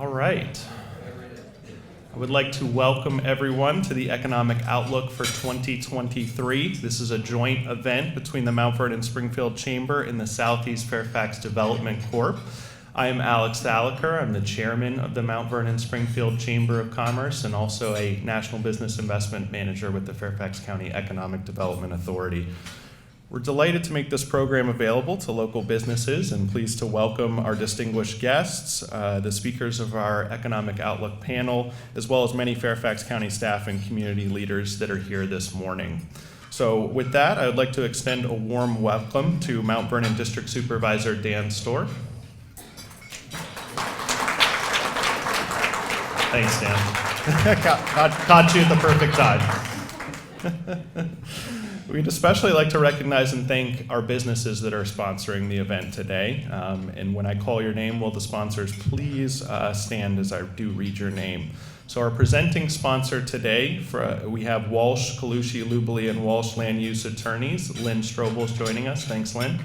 All right. I would like to welcome everyone to the Economic Outlook for 2023. This is a joint event between the Mount Vernon Springfield Chamber and the Southeast Fairfax Development Corp. I am Alex Thalaker. I'm the chairman of the Mount Vernon Springfield Chamber of Commerce and also a National Business Investment Manager with the Fairfax County Economic Development Authority. We're delighted to make this program available to local businesses and pleased to welcome our distinguished guests, the speakers of our Economic Outlook panel, as well as many Fairfax County staff and community leaders that are here this morning. So with that, I would like to extend a warm welcome to Mount Vernon District Supervisor Dan Storr. Thanks, Dan. Caught you at the perfect time. We'd especially like to recognize and thank our businesses that are sponsoring the event today. And when I call your name, will the sponsors please stand as I do read your name. So our presenting sponsor today, we have Walsh, Colucci, Lubeley, and Walsh Land Use Attorneys. Lynn Strobel is joining us. Thanks, Lynn.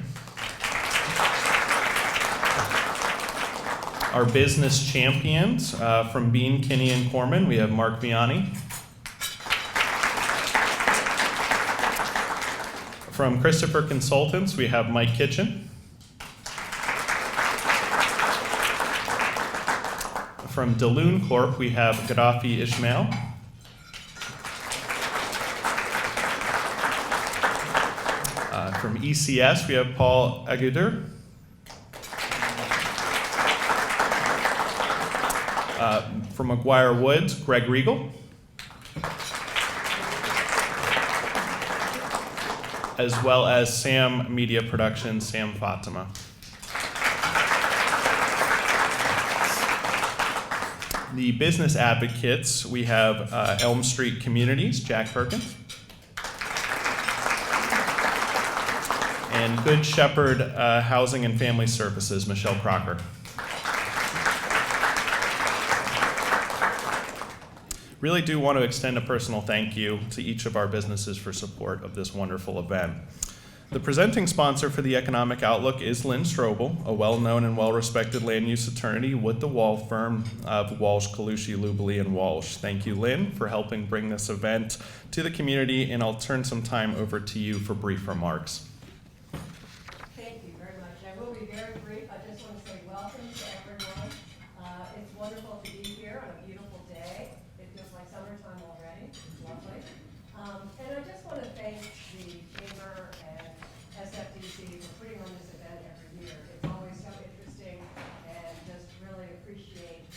Our business champions from Bean, Kinney, and Corman, we have Mark Viani. From Christopher Consultants, we have Mike Kitchen. From DeLune Corp, we have Gaddafi Ismail. From ECS, we have Paul Aguder. From McGuire Woods, Greg Regal. As well as Sam Media Productions, Sam Fatima. The business advocates, we have Elm Street Communities, Jack Perkins. And Good Shepherd Housing and Family Services, Michelle Crocker. Really do want to extend a personal thank you to each of our businesses for support of this wonderful event. The presenting sponsor for the Economic Outlook is Lynn Strobel, a well-known and well-respected land use attorney with the law firm of Walsh, Colucci, Lubeley, and Walsh. Thank you, Lynn, for helping bring this event to the community, and I'll turn some time over to you for brief remarks. Thank you very much. I will be very brief. I just want to say welcome to everyone. It's wonderful to be here on a beautiful day. It feels like summertime already. It's lovely. And I just want to thank the Chamber and SFDC for putting on this event every year. It's always so interesting and just really appreciate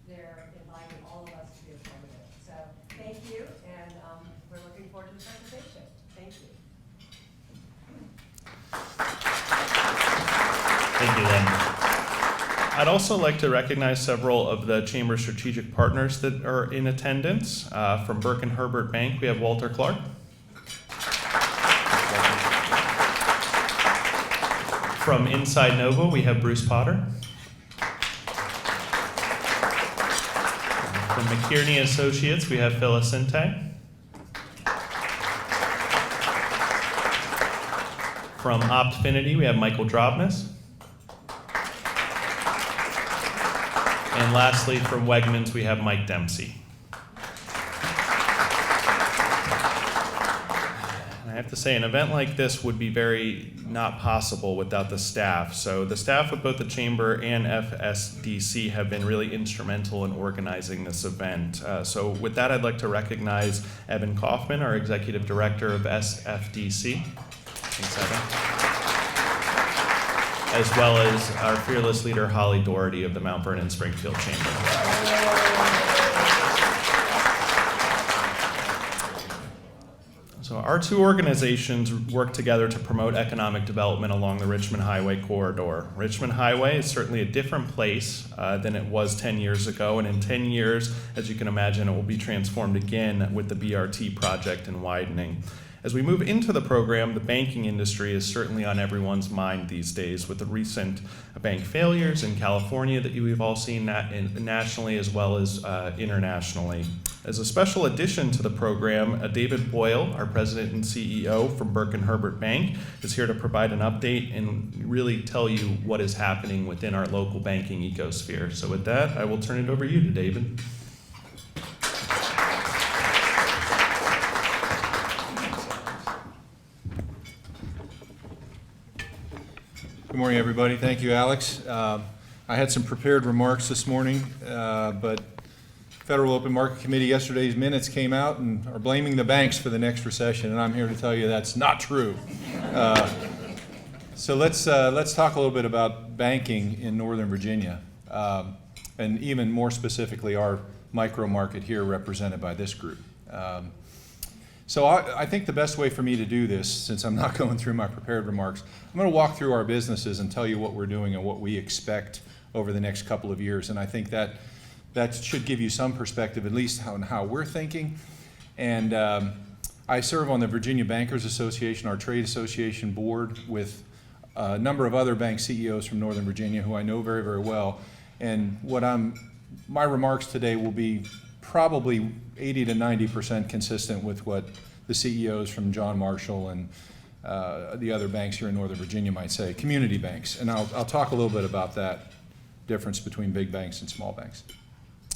their inviting all of us to be a part of it. So thank you, and we're looking forward to the presentation. Thank you. Thank you, Lynn. I'd also like to recognize several of the Chamber's strategic partners that are in attendance. From Burke and Herbert Bank, we have Walter Clark. From Inside Nova, we have Bruce Potter. From McKierney Associates, we have Phyllis Sinte. From Optfinity, we have Michael Drobness. And lastly, from Wegmans, we have Mike Dempsey. And I have to say, an event like this would be very not possible without the staff. So the staff of both the Chamber and FSDC have been really instrumental in organizing this event. So with that, I'd like to recognize Evan Kaufman, our Executive Director of SFDC. Thanks, Evan. As well as our fearless leader, Holly Doherty of the Mount Vernon Springfield Chamber. So our two organizations work together to promote economic development along the Richmond Highway corridor. Richmond Highway is certainly a different place than it was 10 years ago, and in 10 years, as you can imagine, it will be transformed again with the BRT project and widening. As we move into the program, the banking industry is certainly on everyone's mind these days with the recent bank failures in California that we've all seen nationally as well as internationally. As a special addition to the program, David Boyle, our president and CEO from Burke and Herbert Bank, is here to provide an update and really tell you what is happening within our local banking ecosphere. So with that, I will turn it over to you, David. Good morning, everybody. Thank you, Alex. I had some prepared remarks this morning, but Federal Open Market Committee yesterday's minutes came out and are blaming the banks for the next recession, and I'm here to tell you that's not true. So let's talk a little bit about banking in Northern Virginia, and even more specifically our micro market here represented by this group. So I think the best way for me to do this, since I'm not going through my prepared remarks, I'm going to walk through our businesses and tell you what we're doing and what we expect over the next couple of years. And I think that should give you some perspective, at least on how we're thinking. And I serve on the Virginia Bankers Association, our trade association board, with a number of other bank CEOs from Northern Virginia who I know very, very well. And my remarks today will be probably 80 to 90% consistent with what the CEOs from John Marshall and the other banks here in Northern Virginia might say, community banks. And I'll talk a little bit about that difference between big banks and small banks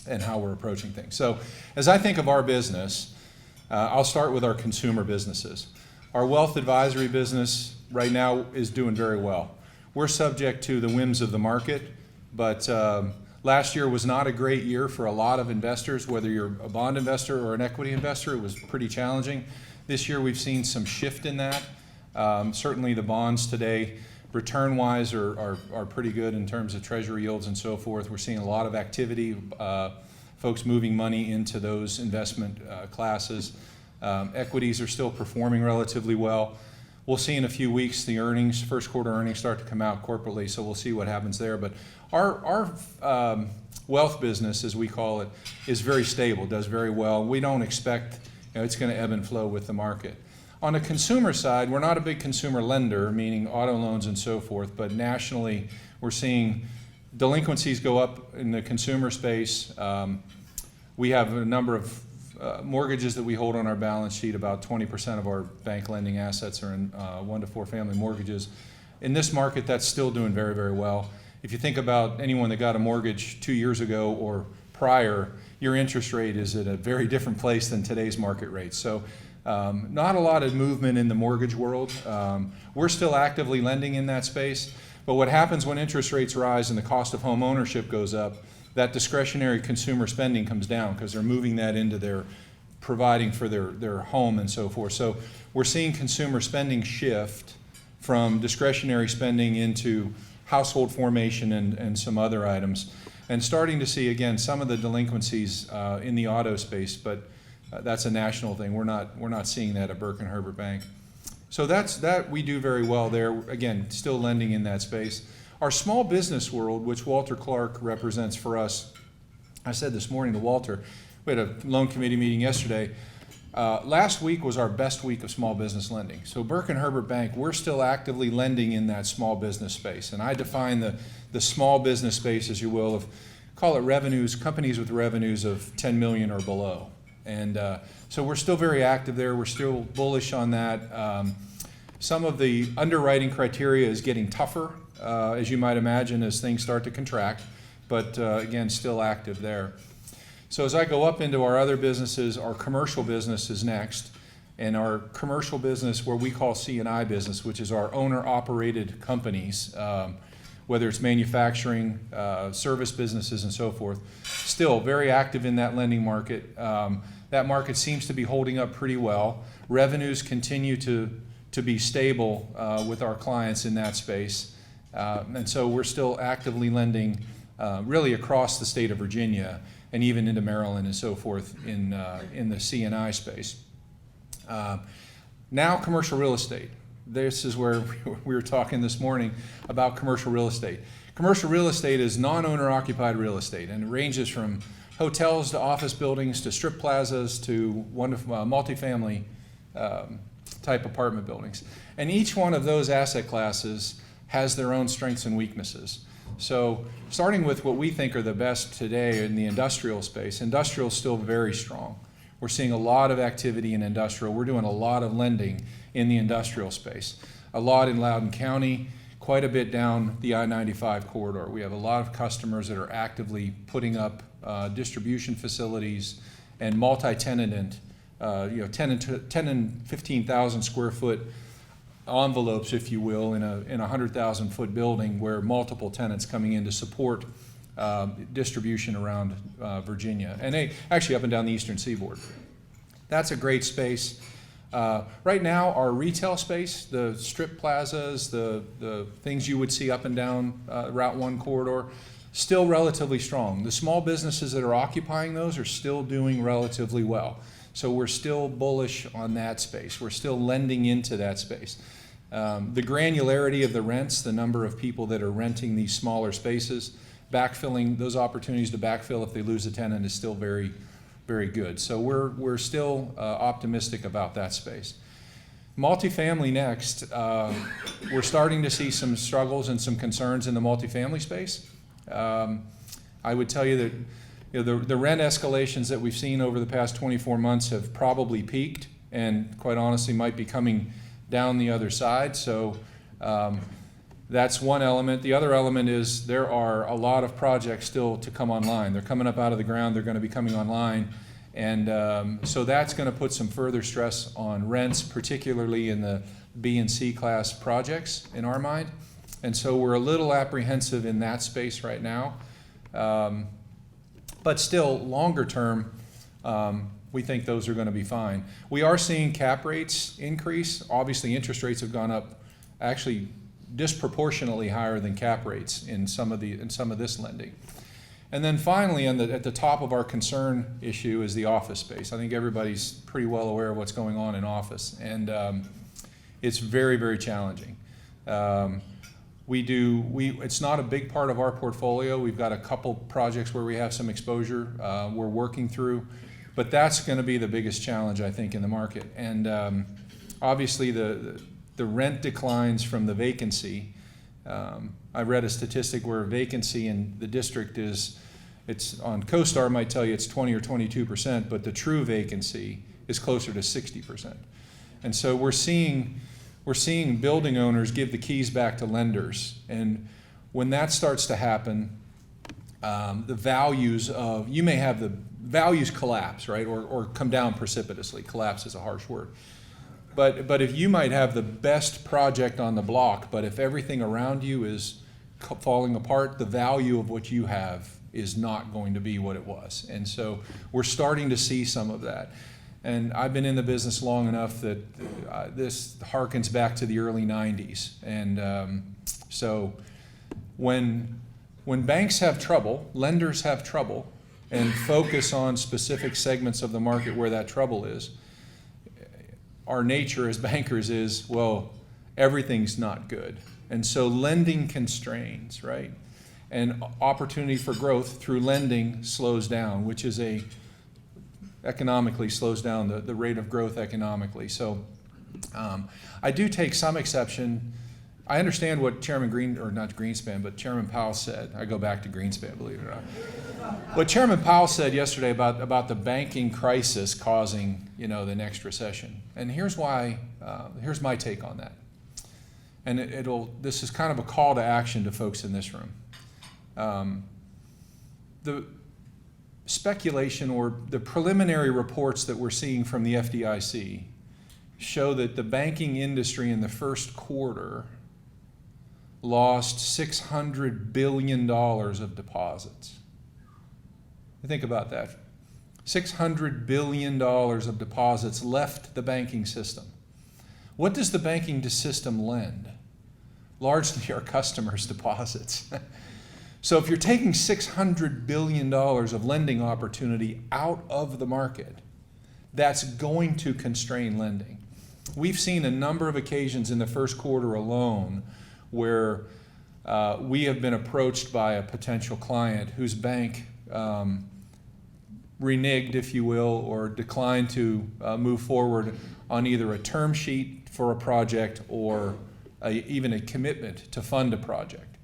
and how we're approaching things. So as I think of our business, I'll start with our consumer businesses. Our wealth advisory business right now is doing very well. We're subject to the whims of the market, but last year was not a great year for a lot of investors, whether you're a bond investor or an equity investor. It was pretty challenging. This year we've seen some shift in that. Certainly the bonds today, return-wise, are pretty good in terms of treasury yields and so forth. We're seeing a lot of activity, folks moving money into those investment classes. Equities are still performing relatively well. We'll see in a few weeks the first quarter earnings start to come out corporately, so we'll see what happens there. But our wealth business, as we call it, is very stable, does very well. We don't expect it's going to ebb and flow with the market. On the consumer side, we're not a big consumer lender, meaning auto loans and so forth, but nationally we're seeing delinquencies go up in the consumer space. We have a number of mortgages that we hold on our balance sheet. About 20% of our bank lending assets are in 1 to 4 family mortgages. In this market, that's still doing very, very well. If you think about anyone that got a mortgage 2 years ago or prior, your interest rate is at a very different place than today's market rate. So not a lot of movement in the mortgage world. We're still actively lending in that space, but what happens when interest rates rise and the cost of home ownership goes up, that discretionary consumer spending comes down because they're moving that into their providing for their home and so forth. So we're seeing consumer spending shift from discretionary spending into household formation and some other items, and starting to see again some of the delinquencies in the auto space, but that's a national thing. We're not seeing that at Burke and Herbert Bank. So that we do very well there. Again, still lending in that space. Our small business world, which Walter Clark represents for us, I said this morning to Walter, we had a loan committee meeting yesterday. Last week was our best week of small business lending. So Burke and Herbert Bank, we're still actively lending in that small business space. And I define the small business space, as you will, call it revenues, companies with revenues of 10 million or below. And so we're still very active there. We're still bullish on that. Some of the underwriting criteria is getting tougher, as you might imagine, as things start to contract, but again, still active there. So as I go up into our other businesses, our commercial business is next, and our commercial business, where we call C&I business, which is our owner-operated companies, whether it's manufacturing, service businesses, and so forth, still very active in that lending market. That market seems to be holding up pretty well. Revenues continue to be stable with our clients in that space. And so we're still actively lending really across the state of Virginia and even into Maryland and so forth in the C&I space. Now commercial real estate. This is where we were talking this morning about commercial real estate. Commercial real estate is non-owner occupied real estate, and it ranges from hotels to office buildings to strip plazas to multifamily type apartment buildings. And each one of those asset classes has their own strengths and weaknesses. So starting with what we think are the best today in the industrial space, industrial is still very strong. We're seeing a lot of activity in industrial. We're doing a lot of lending in the industrial space. A lot in Loudoun County, quite a bit down the I-95 corridor. We have a lot of customers that are actively putting up distribution facilities and multi-tenant, 10 and 15,000 square foot envelopes, if you will, in a 100,000 foot building where multiple tenants coming in to support distribution around Virginia, and actually up and down the eastern seaboard. That's a great space. Right now, our retail space, the strip plazas, the things you would see up and down Route 1 corridor, still relatively strong. The small businesses that are occupying those are still doing relatively well. So we're still bullish on that space. We're still lending into that space. The granularity of the rents, the number of people that are renting these smaller spaces, backfilling those opportunities to backfill if they lose a tenant is still very, very good. So we're still optimistic about that space. Multifamily next, we're starting to see some struggles and some concerns in the multifamily space. I would tell you that the rent escalations that we've seen over the past 24 months have probably peaked and quite honestly might be coming down the other side. So that's one element. The other element is there are a lot of projects still to come online. They're coming up out of the ground. They're going to be coming online. And so that's going to put some further stress on rents, particularly in the B and C class projects in our mind. And so we're a little apprehensive in that space right now. But still, longer term, we think those are going to be fine. We are seeing cap rates increase. Obviously, interest rates have gone up actually disproportionately higher than cap rates in some of this lending. And then finally, at the top of our concern issue is the office space. I think everybody's pretty well aware of what's going on in office, and it's very, very challenging. It's not a big part of our portfolio. We've got a couple projects where we have some exposure we're working through, but that's going to be the biggest challenge, I think, in the market. And obviously the rent declines from the vacancy. I read a statistic where vacancy in the district it's on CoStar might tell you it's 20 or 22%, but the true vacancy is closer to 60%. And so we're seeing building owners give the keys back to lenders. And when that starts to happen, the values collapse, right? Or come down precipitously. Collapse is a harsh word. But if you might have the best project on the block, but if everything around you is falling apart, the value of what you have is not going to be what it was. And so we're starting to see some of that. And I've been in the business long enough that this harkens back to the early 90s. And so when banks have trouble, lenders have trouble, and focus on specific segments of the market where that trouble is, our nature as bankers is, well, everything's not good. And so lending constrains, right? And opportunity for growth through lending slows down, which is economically slows down the rate of growth economically. So I do take some exception. I understand what Chairman Chairman Powell said. I go back to Greenspan, believe it or not. What Chairman Powell said yesterday about the banking crisis causing, the next recession. And here's why. Here's my take on that. And this is kind of a call to action to folks in this room. The speculation or the preliminary reports that we're seeing from the FDIC show that the banking industry in the first quarter lost $600 billion of deposits. Think about that. $600 billion of deposits left the banking system. What does the banking system lend? Largely our customers' deposits. So if you're taking $600 billion of lending opportunity out of the market, that's going to constrain lending. We've seen a number of occasions in the first quarter alone where we have been approached by a potential client whose bank reneged, if you will, or declined to move forward on either a term sheet for a project or even a commitment to fund a project.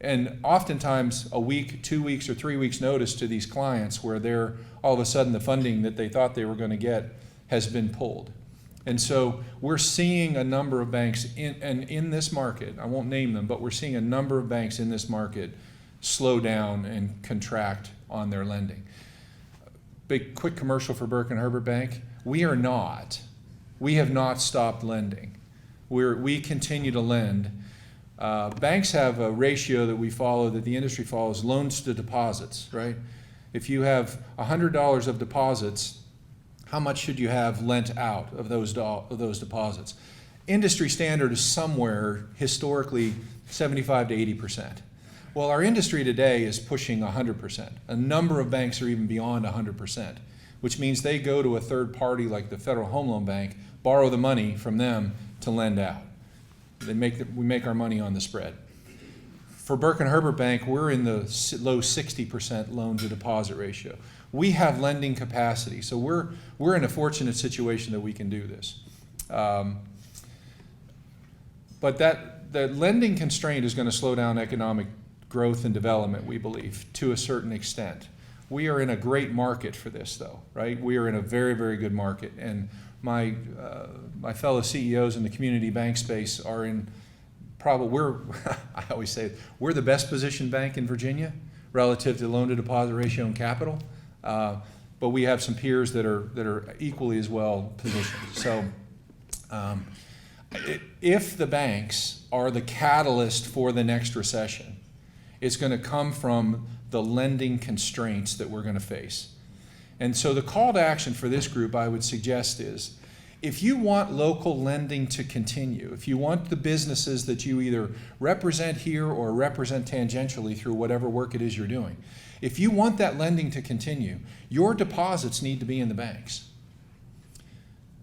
And oftentimes a week, 2 weeks, or 3 weeks notice to these clients where they're all of a sudden the funding that they thought they were going to get has been pulled. And so we're seeing a number of banks in this market, I won't name them, but we're seeing a number of banks in this market slow down and contract on their lending. Big quick commercial for Burke and Herbert Bank. We have not stopped lending. We continue to lend. Banks have a ratio that we follow, that the industry follows, loans to deposits, right? If you have $100 of deposits, how much should you have lent out of those deposits? Industry standard is somewhere historically 75 to 80%. Well, our industry today is pushing 100%. A number of banks are even beyond 100%, which means they go to a third party like the Federal Home Loan Bank, borrow the money from them to lend out. We make our money on the spread. For Burke and Herbert Bank, we're in the low 60% loan to deposit ratio. We have lending capacity, so we're in a fortunate situation that we can do this. But the lending constraint is going to slow down economic growth and development, we believe, to a certain extent. We are in a great market for this, though, right? We are in a very, very good market, and my fellow CEOs in the community bank space are in I always say we're the best positioned bank in Virginia relative to loan to deposit ratio and capital, but we have some peers that are equally as well positioned. So if the banks are the catalyst for the next recession, it's going to come from the lending constraints that we're going to face. And so the call to action for this group, I would suggest, is if you want local lending to continue, if you want the businesses that you either represent here or represent tangentially through whatever work it is you're doing, if you want that lending to continue, your deposits need to be in the banks.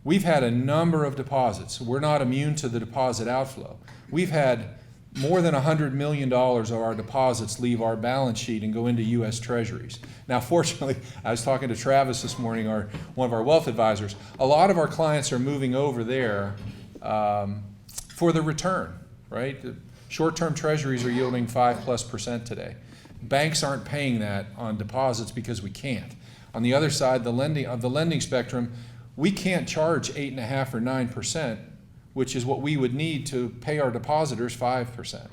We've had a number of deposits. We're not immune to the deposit outflow. We've had more than $100 million of our deposits leave our balance sheet and go into U.S. Treasuries. Now, fortunately, I was talking to Travis this morning, one of our wealth advisors. A lot of our clients are moving over there for the return, right? The short-term Treasuries are yielding 5+% today. Banks aren't paying that on deposits because we can't. On the other side, the lending spectrum, we can't charge 8.5 or 9%. Which is what we would need to pay our depositors 5%.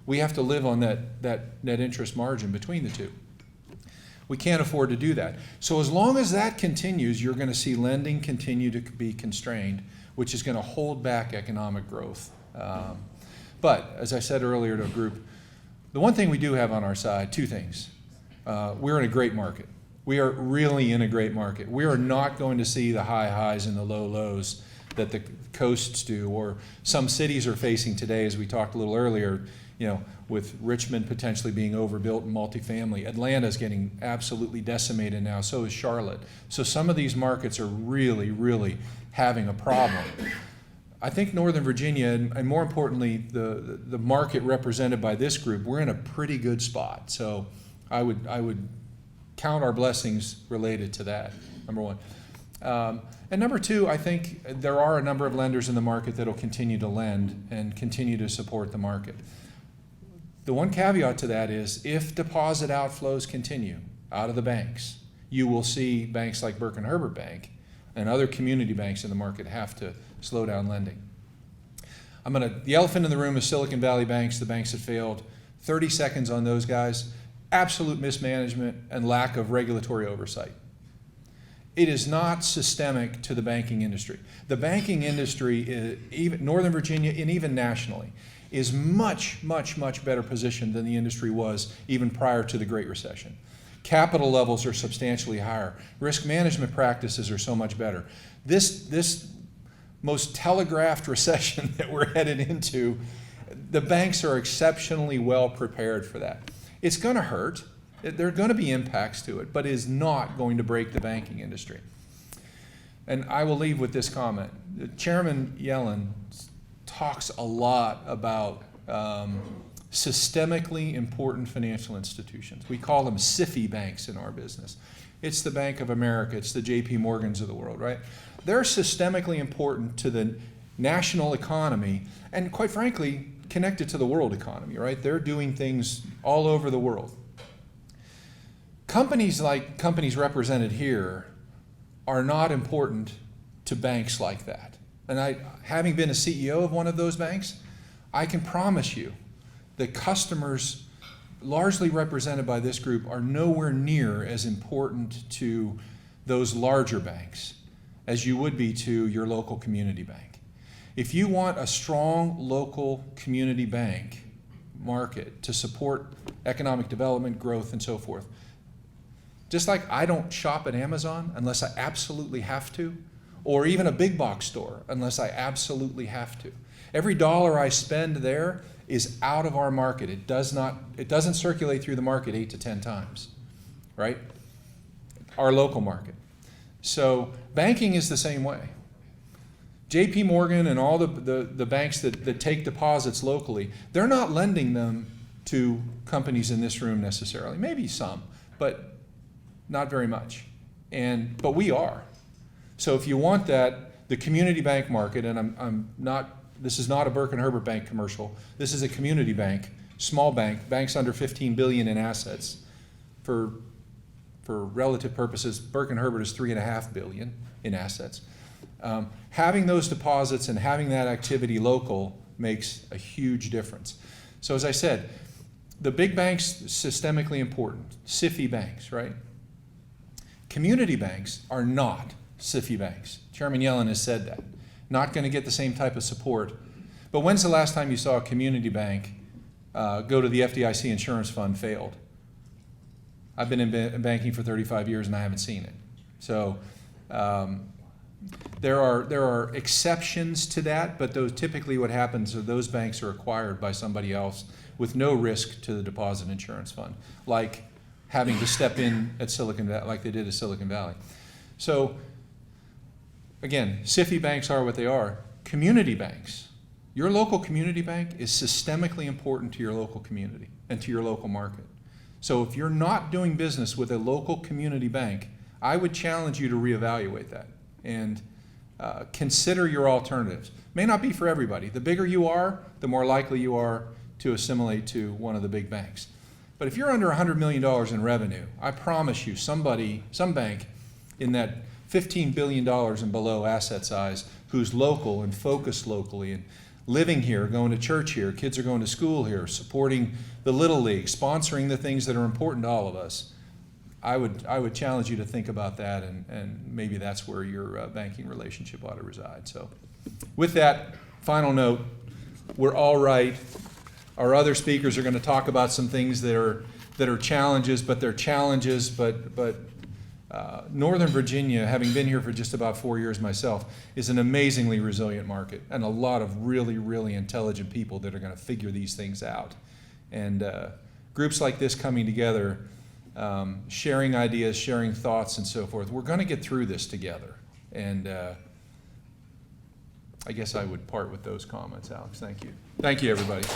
We have to live on that net interest margin between the two. We can't afford to do that. So as long as that continues, you're going to see lending continue to be constrained, which is going to hold back economic growth. But as I said earlier to a group, the one thing we do have on our side, two things. We're in a great market. We are really in a great market. We are not going to see the high highs and the low lows that the coasts do, or some cities are facing today, as we talked a little earlier, with Richmond potentially being overbuilt in multifamily. Atlanta's getting absolutely decimated now, so is Charlotte. So some of these markets are really, really having a problem. I think Northern Virginia, and more importantly, the market represented by this group, we're in a pretty good spot. So I would count our blessings related to that, number one. And number two, I think there are a number of lenders in the market that will continue to lend and continue to support the market. The one caveat to that is if deposit outflows continue out of the banks, you will see banks like Burke and Herbert Bank and other community banks in the market have to slow down lending. The elephant in the room is Silicon Valley banks, the banks that failed. 30 seconds on those guys. Absolute mismanagement and lack of regulatory oversight. It is not systemic to the banking industry. The banking industry, even Northern Virginia and even nationally, is much, much, much better positioned than the industry was even prior to the Great Recession. Capital levels are substantially higher. Risk management practices are so much better. This most telegraphed recession that we're headed into, the banks are exceptionally well prepared for that. It's going to hurt. There are going to be impacts to it, but it is not going to break the banking industry. And I will leave with this comment. Chairman Yellen talks a lot about systemically important financial institutions. We call them SIFI banks in our business. It's the Bank of America. It's the J.P. Morgans of the world, right? They're systemically important to the national economy and, quite frankly, connected to the world economy, right? They're doing things all over the world. Companies like companies represented here are not important to banks like that. And having been a CEO of one of those banks, I can promise you the customers largely represented by this group are nowhere near as important to those larger banks as you would be to your local community bank. If you want a strong local community bank market to support economic development, growth, and so forth, just like I don't shop at Amazon unless I absolutely have to, or even a big box store unless I absolutely have to. Every dollar I spend there is out of our market. It doesn't circulate through the market 8 to 10 times, right? Our local market. So banking is the same way. JP Morgan and all the banks that take deposits locally, they're not lending them to companies in this room necessarily. Maybe some, but not very much. But we are. So if you want that, the community bank market, and this is not a Burke and Herbert Bank commercial. This is a community bank, small bank, banks under $15 billion in assets. For relative purposes, Burke and Herbert is $3.5 billion in assets. Having those deposits and having that activity local makes a huge difference. So as I said, the big banks, systemically important, SIFI banks, right? Community banks are not SIFI banks. Chairman Yellen has said that. Not going to get the same type of support. But when's the last time you saw a community bank go to the FDIC insurance fund failed? I've been in banking for 35 years and I haven't seen it. So there are exceptions to that, but typically what happens is those banks are acquired by somebody else with no risk to the deposit insurance fund, like having to step in at Silicon Valley, like they did at Silicon Valley. So again, SIFI banks are what they are. Community banks, your local community bank is systemically important to your local community and to your local market. So if you're not doing business with a local community bank, I would challenge you to reevaluate that and consider your alternatives. May not be for everybody. The bigger you are, the more likely you are to assimilate to one of the big banks. But if you're under $100 million in revenue, I promise you some bank in that $15 billion and below asset size who's local and focused locally and living here, going to church here, kids are going to school here, supporting the Little League, sponsoring the things that are important to all of us, I would challenge you to think about that, and maybe that's where your banking relationship ought to reside. So with that final note, we're all right. Our other speakers are going to talk about some things that are challenges, but they're challenges. But Northern Virginia, having been here for just about 4 years myself, is an amazingly resilient market, and a lot of really, really intelligent people that are going to figure these things out. And groups like this coming together, sharing ideas, sharing thoughts, and so forth. We're going to get through this together. And I guess I would part with those comments, Alex. Thank you. Thank you, everybody.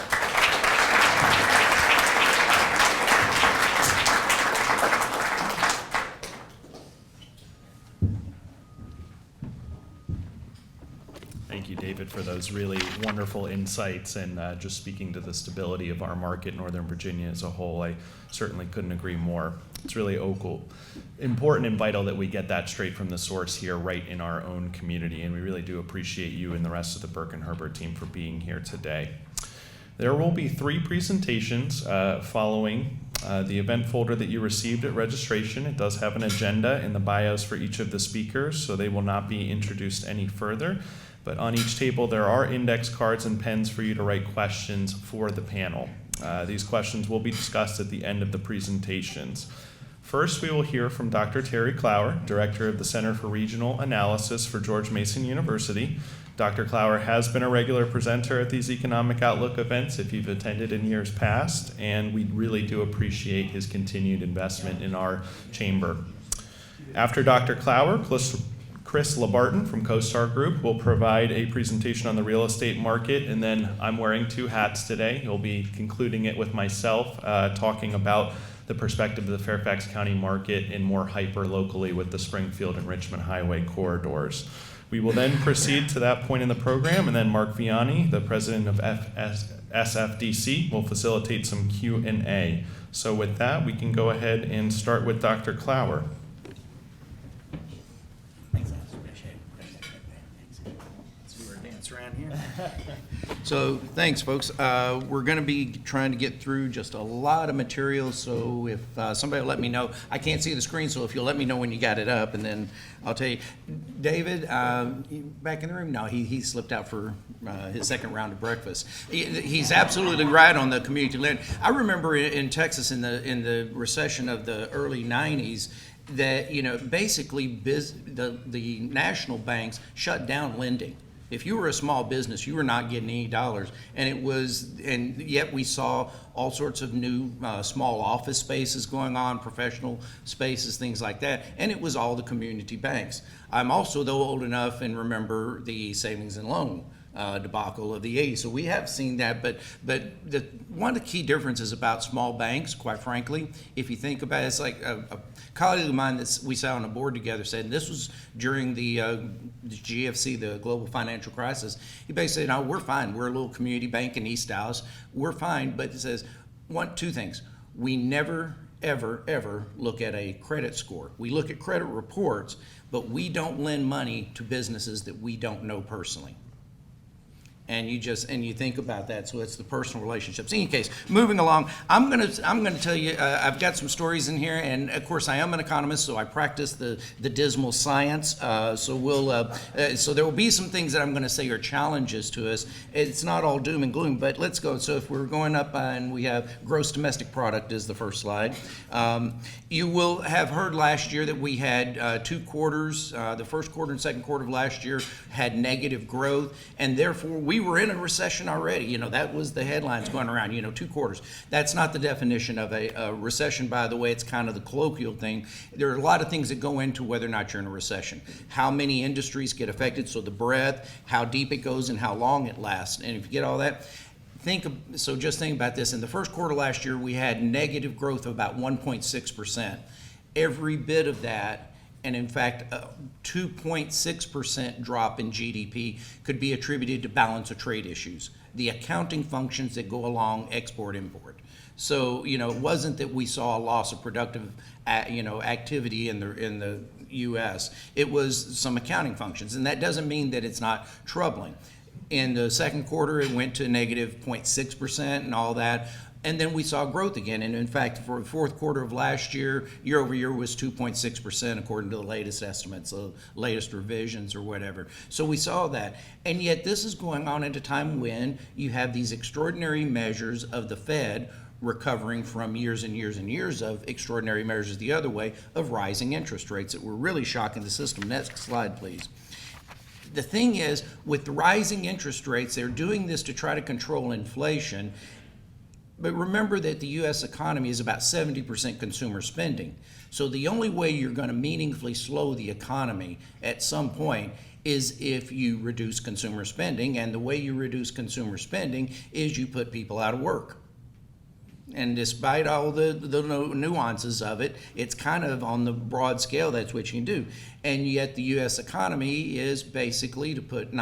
Thank you, David, for those really wonderful insights and just speaking to the stability of our market, Northern Virginia as a whole. I certainly couldn't agree more. It's really important and vital that we get that straight from the source here right in our own community, and we really do appreciate you and the rest of the Burke and Herbert team for being here today. There will be 3 presentations following the event folder that you received at registration. It does have an agenda in the bios for each of the speakers, so they will not be introduced any further. But on each table, there are index cards and pens for you to write questions for the panel. These questions will be discussed at the end of the presentations. First, we will hear from Dr. Terry Clower, Director of the Center for Regional Analysis for George Mason University. Dr. Clower has been a regular presenter at these Economic Outlook events if you've attended in years past, and we really do appreciate his continued investment in our chamber. After Dr. Clower, Chris LaBarton from CoStar Group will provide a presentation on the real estate market, and then I'm wearing 2 hats today. He'll be concluding it with myself, talking about the perspective of the Fairfax County market and more hyper-locally with the Springfield and Richmond Highway corridors. We will then proceed to that point in the program, and then Mark Viani, the president of SFDC will facilitate some Q&A. So with that, we can go ahead and start with Dr. Clower. So thanks, folks. We're going to be trying to get through just a lot of material, so if somebody will let me know. I can't see the screen, so if you'll let me know when you got it up, and then I'll tell you. David, back in the room? No, he slipped out for his second round of breakfast. He's absolutely right on the community land. I remember in Texas in the recession of the early 90s, that basically the national banks shut down lending. If you were a small business, you were not getting any dollars, and yet we saw all sorts of new small office spaces going on, professional spaces, things like that, and it was all the community banks. I'm also, though, old enough and remember the savings and loan debacle of the 80s. So we have seen that, but one of the key differences about small banks, quite frankly, if you think about it, it's like a colleague of mine that we sat on a board together said, and this was during the GFC, the global financial crisis, he basically said, no, we're fine. We're a little community bank in East Dallas. We're fine, but it says two things. We never, ever look at a credit score. We look at credit reports, but we don't lend money to businesses that we don't know personally. And you think about that, so it's the personal relationships. In any case, moving along, I'm gonna tell you, I've got some stories in here, and of course I am an economist, so I practice the dismal science. So there will be some things that I'm gonna say are challenges to us. It's not all doom and gloom, but let's go. So if we're going up and we have gross domestic product is the first slide. You will have heard last year that we had 2 quarters, the first quarter and second quarter of last year had negative growth, and therefore we were in a recession already. That was the headlines going around, 2 quarters. That's not the definition of a recession, by the way. It's kind of the colloquial thing. There are a lot of things that go into whether or not you're in a recession. How many industries get affected, so the breadth, how deep it goes, and how long it lasts. And if you get all that, just think about this. In the first quarter last year, we had negative growth of about 1.6%. Every bit of that, and in fact, a 2.6% drop in GDP could be attributed to balance of trade issues, the accounting functions that go along export-import. So, it wasn't that we saw a loss of productive, activity in the U.S. It was some accounting functions, and that doesn't mean that it's not troubling. In the second quarter, it went to negative 0.6% and all that. And then we saw growth again. And in fact, for the fourth quarter of last year, year over year was 2.6% according to the latest estimates, the latest revisions or whatever. So we saw that. And yet this is going on at a time when you have these extraordinary measures of the Fed recovering from years and years and years of extraordinary measures the other way of rising interest rates that were really shocking the system. Next slide, please. The thing is, with the rising interest rates, they're doing this to try to control inflation. But remember that the U.S. economy is about 70% consumer spending. So the only way you're going to meaningfully slow the economy at some point is if you reduce consumer spending. And the way you reduce consumer spending is you put people out of work. And despite all the nuances of it, it's kind of on the broad scale, that's what you can do. And yet the U.S. economy is basically, put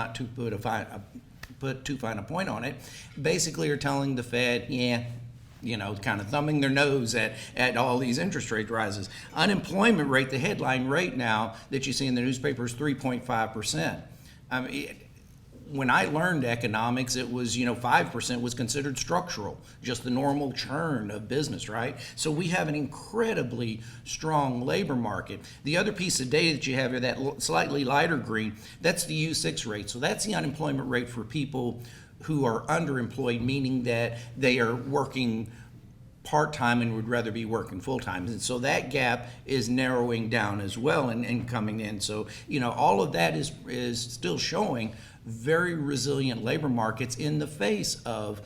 too fine a point on it, basically are telling the Fed, kind of thumbing their nose at all these interest rate rises. Unemployment rate, the headline rate now that you see in the newspaper is 3.5%. I mean, when I learned economics, it was, 5% was considered structural, just the normal churn of business, right? So we have an incredibly strong labor market. The other piece of data that you have here, that slightly lighter green, that's the U6 rate. So that's the unemployment rate for people who are underemployed, meaning that they are working part-time and would rather be working full-time. And so that gap is narrowing down as well and coming in. So, all of that is still showing very resilient labor markets in the face of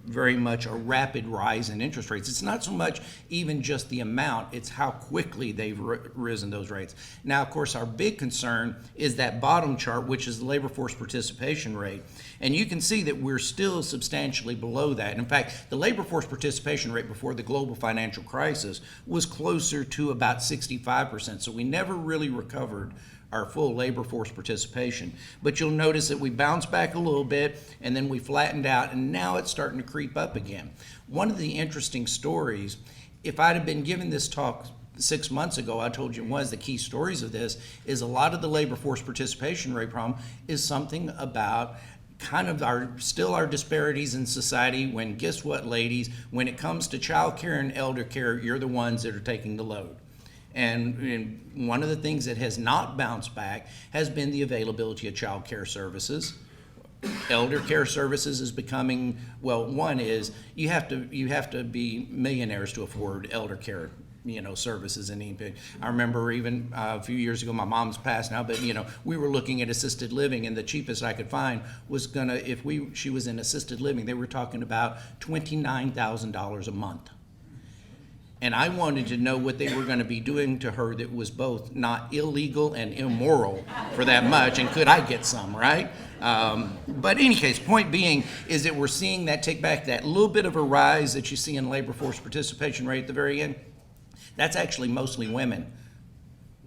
very much a rapid rise in interest rates. It's not so much even just the amount, it's how quickly they've risen those rates. Now, of course, our big concern is that bottom chart, which is the labor force participation rate. And you can see that we're still substantially below that. In fact, the labor force participation rate before the global financial crisis was closer to about 65%. So we never really recovered our full labor force participation. But you'll notice that we bounced back a little bit and then we flattened out, and now it's starting to creep up again. One of the interesting stories, if I'd have been given this talk 6 months ago, I told you one of the key stories of this is a lot of the labor force participation rate problem is something about kind of our disparities in society, when, guess what, ladies, when it comes to child care and elder care, you're the ones that are taking the load. And one of the things that has not bounced back has been the availability of child care services. Elder care services is becoming, well, one is you have to be millionaires to afford elder care, services in anything. I remember even a few years ago, my mom's passed now, but we were looking at assisted living, and the cheapest I could find was she was in assisted living, they were talking about $29,000 a month. And I wanted to know what they were going to be doing to her that was both not illegal and immoral for that much, and could I get some, right? But in any case, point being is that we're seeing that take back that little bit of a rise that you see in labor force participation rate at the very end. That's actually mostly women.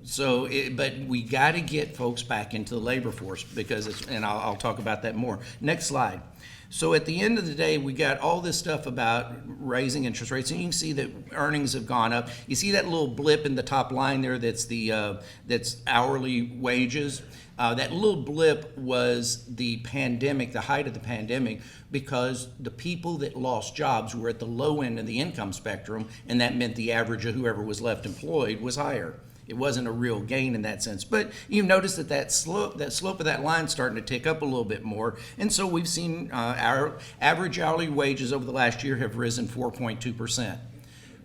So, but we got to get folks back into the labor force because and I'll talk about that more. Next slide. So at the end of the day, we got all this stuff about raising interest rates, and you can see that earnings have gone up. You see that little blip in the top line there that's hourly wages. That little blip was the pandemic, the height of the pandemic, because the people that lost jobs were at the low end of the income spectrum, and that meant the average of whoever was left employed was higher. It wasn't a real gain in that sense. But you notice that slope of that line starting to tick up a little bit more. And so we've seen our average hourly wages over the last year have risen 4.2%.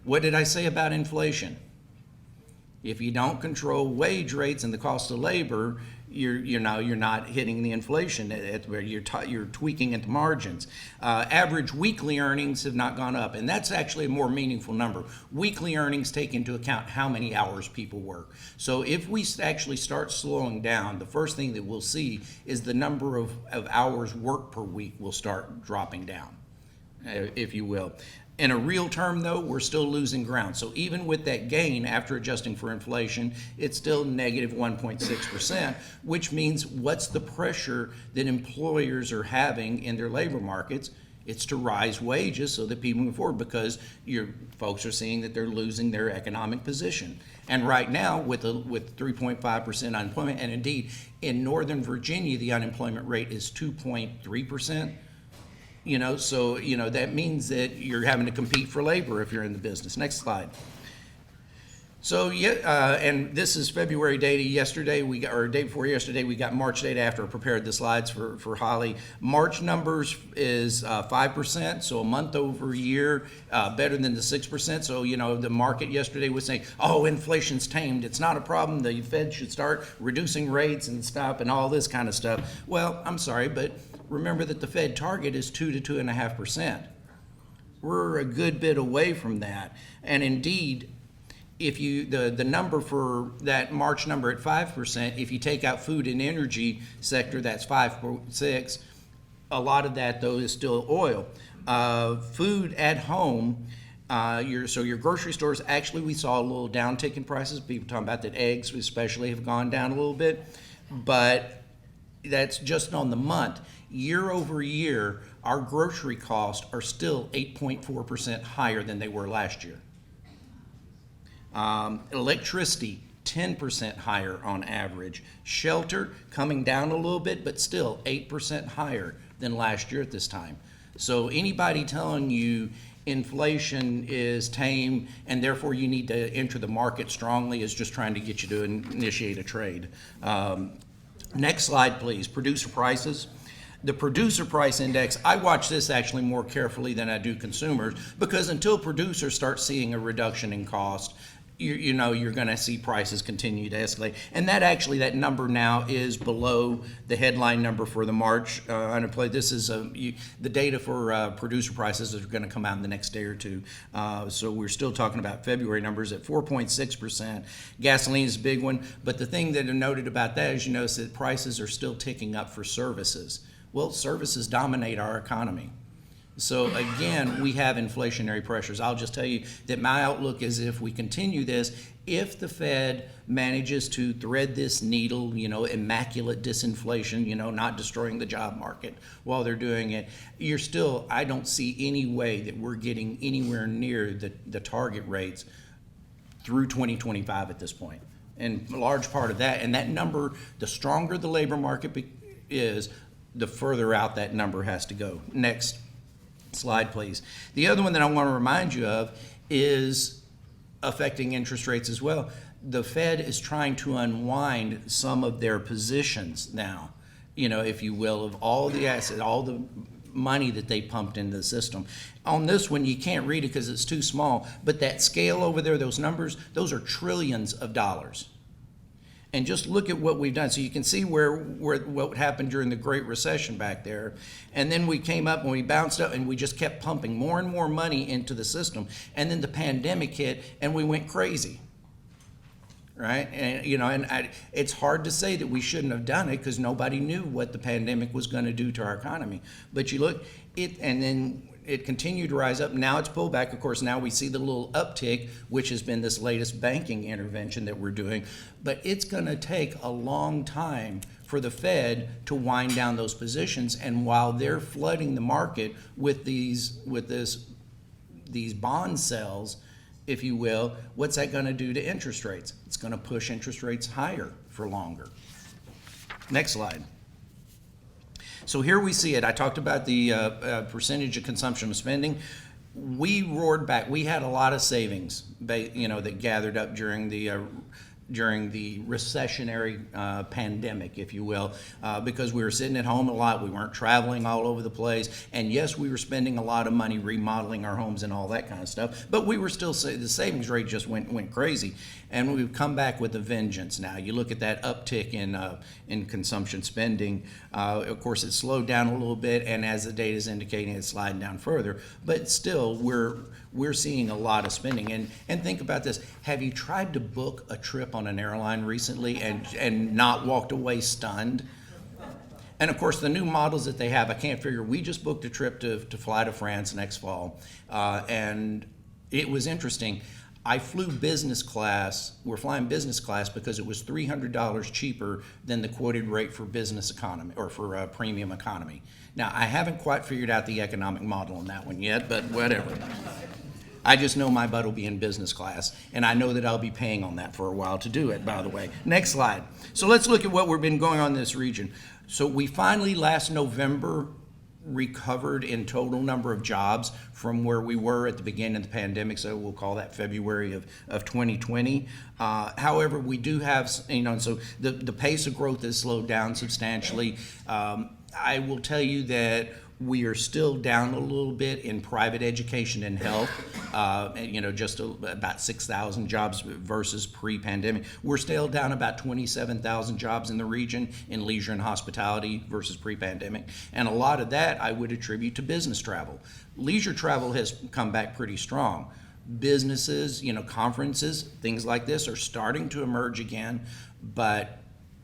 What did I say about inflation? If you don't control wage rates and the cost of labor, you're not hitting the inflation at where you're tweaking at the margins. Average weekly earnings have not gone up, and that's actually a more meaningful number. Weekly earnings take into account how many hours people work. So if we actually start slowing down, the first thing that we'll see is the number of hours worked per week will start dropping down, if you will. In a real term, though, we're still losing ground. So even with that gain, after adjusting for inflation, it's still negative 1.6%, which means what's the pressure that employers are having in their labor markets? It's to rise wages so that people move forward, because your folks are seeing that they're losing their economic position. And right now, with 3.5% unemployment, and indeed in Northern Virginia, the unemployment rate is 2.3%. So that means that you're having to compete for labor if you're in the business. Next slide. So and this is February data. Yesterday day before yesterday, we got March data after I prepared the slides for Holly. March numbers is 5%, so a month over year, better than the 6%. So the market yesterday was saying, oh, inflation's tamed. It's not a problem. The Fed should start reducing rates and stop and all this kind of stuff. Well, I'm sorry, but remember that the Fed target is 2 to 2.5%. We're a good bit away from that, and indeed, if you the number for that March number at 5%, if you take out food and energy sector, that's 5.6. A lot of that though is still oil. Food at home, your grocery stores. Actually, we saw a little downtick in prices. People talking about that eggs, especially, have gone down a little bit, but that's just on the month. Year over year, our grocery costs are still 8.4% higher than they were last year. Electricity, 10% higher on average. Shelter coming down a little bit, but still 8% higher than last year at this time. So anybody telling you inflation is tame and therefore you need to enter the market strongly is just trying to get you to initiate a trade. Next slide, please. Producer prices. The producer price index, I watch this actually more carefully than I do consumers, because until producers start seeing a reduction in cost, you're going to see prices continue to escalate. And that number now is below the headline number for the March unemployment. This is the data for producer prices is going to come out in the next day or two. So we're still talking about February numbers at 4.6%. Gasoline is a big one. But the thing that I noted about that is you notice that prices are still ticking up for services. Well, services dominate our economy. So again, we have inflationary pressures. I'll just tell you that my outlook is if we continue this, if the Fed manages to thread this needle, immaculate disinflation, not destroying the job market while they're doing it, I don't see any way that we're getting anywhere near the target rates through 2025 at this point. And a large part of that, and that number, the stronger the labor market is, the further out that number has to go. Next slide, please. The other one that I want to remind you of is affecting interest rates as well. The Fed is trying to unwind some of their positions now, if you will, of all the assets, all the money that they pumped into the system. On this one, you can't read it because it's too small, but that scale over there, those numbers, those are trillions of dollars. And just look at what we've done. So you can see where what happened during the Great Recession back there. And then we came up and we bounced up and we just kept pumping more and more money into the system. And then the pandemic hit and we went crazy. Right? And it's hard to say that we shouldn't have done it because nobody knew what the pandemic was going to do to our economy. But you look, and then it continued to rise up. Now it's pulled back. Of course, now we see the little uptick, which has been this latest banking intervention that we're doing. But it's going to take a long time for the Fed to wind down those positions. And while they're flooding the market with these bond sales, if you will, what's that going to do to interest rates? It's going to push interest rates higher for longer. Next slide. So here we see it. I talked about the percentage of consumption of spending. We roared back. We had a lot of savings, that gathered up during the recessionary pandemic, if you will, because we were sitting at home a lot. We weren't traveling all over the place. And yes, we were spending a lot of money remodeling our homes and all that kind of stuff. But we were still, the savings rate just went crazy. And we've come back with a vengeance now. You look at that uptick in consumption spending. Of course, it slowed down a little bit. And as the data is indicating, it's sliding down further. But still, we're seeing a lot of spending. And think about this. Have you tried to book a trip on an airline recently and not walked away stunned? And of course, the new models that they have, I can't figure. We just booked a trip to fly to France next fall. And it was interesting. I flew business class. We're flying business class because it was $300 cheaper than the quoted rate for business economy or for premium economy. Now, I haven't quite figured out the economic model on that one yet, but whatever. I just know my butt will be in business class, and I know that I'll be paying on that for a while to do it, by the way. Next slide. So let's look at what we've been going on in this region. So we finally, last November, recovered in total number of jobs from where we were at the beginning of the pandemic, so we'll call that February of 2020. However, we do have, so the pace of growth has slowed down substantially. I will tell you that we are still down a little bit in private education and health, just about 6,000 jobs versus pre-pandemic. We're still down about 27,000 jobs in the region in leisure and hospitality versus pre-pandemic. And a lot of that I would attribute to business travel. Leisure travel has come back pretty strong. Businesses, conferences, things like this are starting to emerge again, but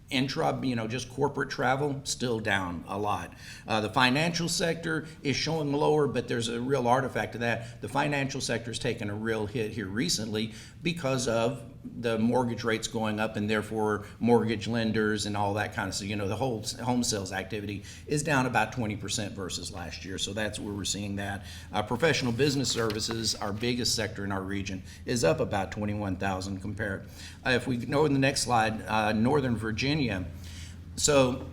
just corporate travel, still down a lot. The financial sector is showing lower, but there's a real artifact of that. The financial sector has taken a real hit here recently because of the mortgage rates going up and therefore mortgage lenders and all that kind of stuff. The whole home sales activity is down about 20% versus last year. So that's where we're seeing that. Professional business services, our biggest sector in our region, is up about 21,000 compared. If we go in the next slide, Northern Virginia. So